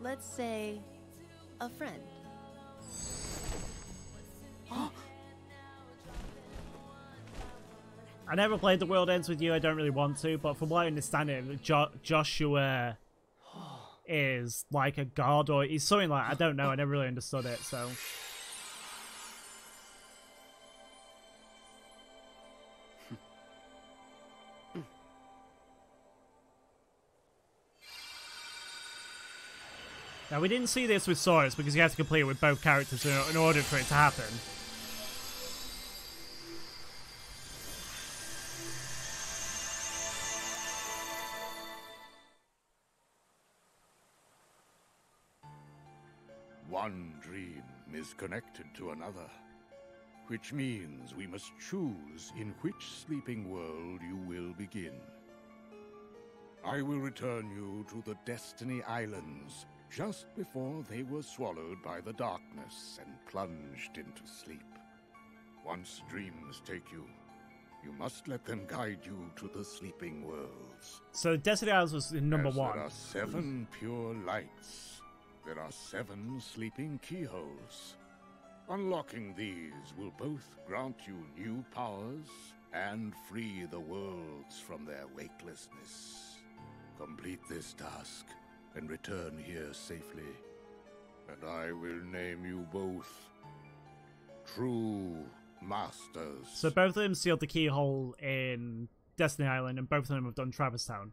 Let's say, a friend.
I never played The World Ends With You, I don't really want to, but from what I understand it, Joshua is like a god, or he's something like, I don't know, I never really understood it, so... Now, we didn't see this with Sora because you have to complete it with both characters in order for it to happen.
One dream is connected to another, which means we must choose in which sleeping world you will begin. I will return you to the Destiny Islands just before they were swallowed by the darkness and plunged into sleep. Once dreams take you, you must let them guide you to the sleeping worlds.
So Destiny Islands was in number 1.
There are 7 pure lights. There are 7 sleeping keyholes. Unlocking these will both grant you new powers and free the worlds from their wakelessness. Complete this task and return here safely, and I will name you both True Masters.
So both of them sealed the keyhole in Destiny Island, and both of them have done Traverse Town.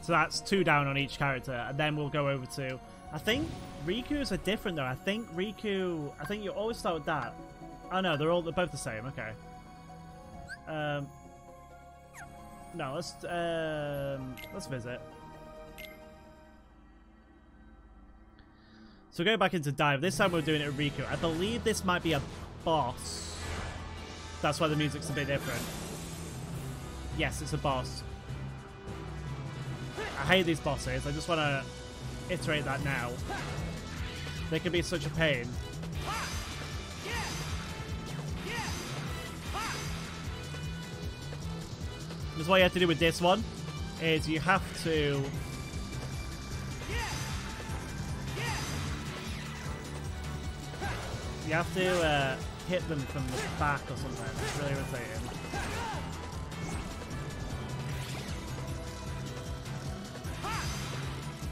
So that's 2 down on each character, and then we'll go over to... I think Riku's are different though. I think you always start with that. Oh no, they're both the same. Okay. No, let's visit. So go back into dive. This time we're doing it with Riku. I believe this might be a boss. That's why the music's a bit different. Yes, it's a boss. I hate these bosses. I just want to iterate that now. They can be such a pain. Because what you have to do with this one is you have to... You have to hit them from the back or something. It's really irritating.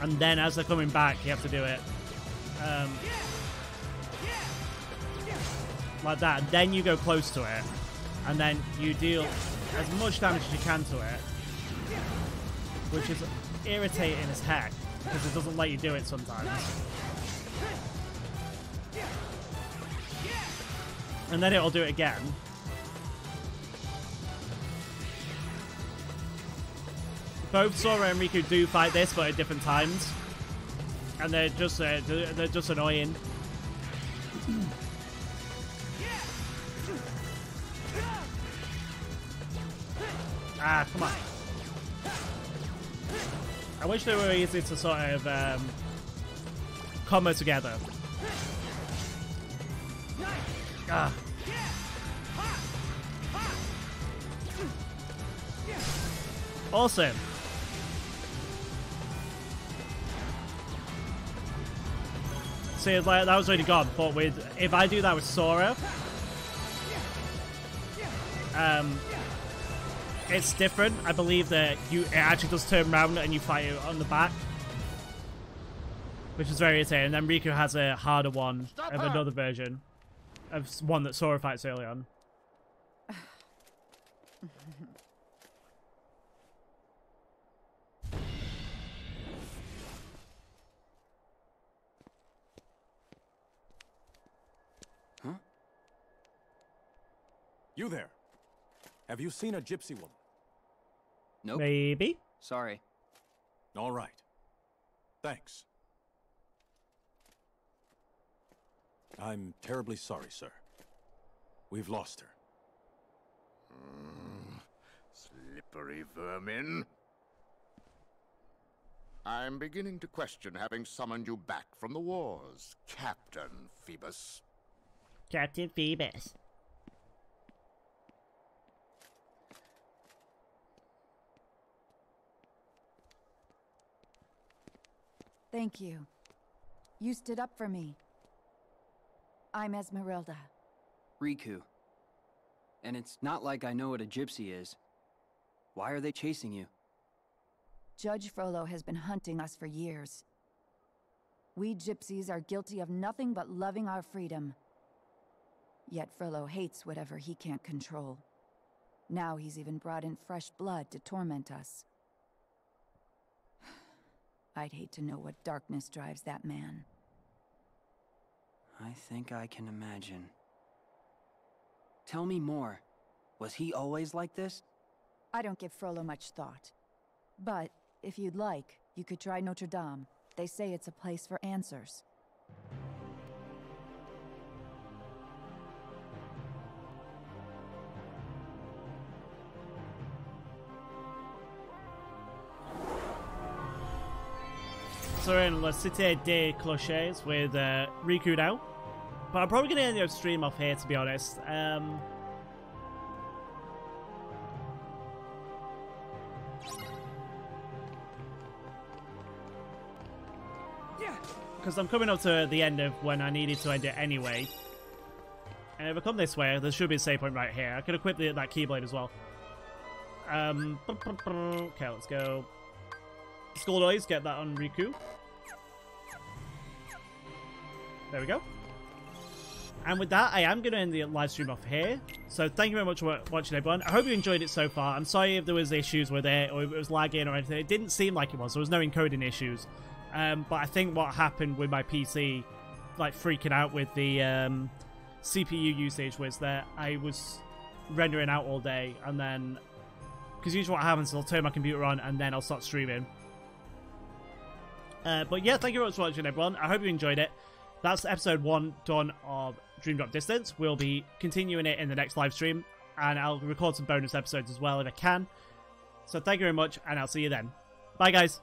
And then as they're coming back, you have to do it like that. And then you go close to it, and then you deal as much damage as you can to it, which is irritating as heck because it doesn't let you do it sometimes. And then it'll do it again. Both Sora and Riku do fight this, but at different times, and they're just annoying. Ah, come on! I wish they were easy to sort of combo together. Ah. Awesome. See, like, that was already gone, but if I do that with Sora, it's different. I believe that it actually does turn around and you fight it on the back, which is very irritating. And then Riku has a harder one of another version of one that Sora fights early on.
Huh? You there? Have you seen a gypsy woman?
Nope.
Maybe.
Sorry.
All right. Thanks. I'm terribly sorry, sir. We've lost her.
Slippery vermin. I'm beginning to question having summoned you back from the wars, Captain Phoebus.
Captain Phoebus.
Thank you. You stood up for me. I'm Esmeralda.
Riku. And it's not like I know what a gypsy is. Why are they chasing you?
Judge Frollo has been hunting us for years. We gypsies are guilty of nothing but loving our freedom. Yet Frollo hates whatever he can't control. Now he's even brought in fresh blood to torment us. I'd hate to know what darkness drives that man.
I think I can imagine. Tell me more. Was he always like this?
I don't give Frollo much thought. But, if you'd like, you could try Notre Dame. They say it's a place for answers.
So we're in La Cité des Cloches with Riku now. But I'm probably going to end the stream off here, to be honest. Because I'm coming up to the end of when I needed to end it anyway. And if I come this way, there should be a save point right here. I could equip that Keyblade as well. Okay, let's go. Skull Noise, get that on Riku. There we go. And with that, I am going to end the live stream off here. So thank you very much for watching, everyone. I hope you enjoyed it so far. I'm sorry if there was issues with it or if it was lagging or anything. It didn't seem like it was. There was no encoding issues. But I think what happened with my PC, like freaking out with the CPU usage, was that I was rendering out all day, and then, because usually what happens is I'll turn my computer on and then I'll start streaming. But yeah, thank you very much for watching, everyone. I hope you enjoyed it. That's episode 1 done of Dream Drop Distance. We'll be continuing it in the next live stream, and I'll record some bonus episodes as well if I can. So thank you very much, and I'll see you then. Bye, guys.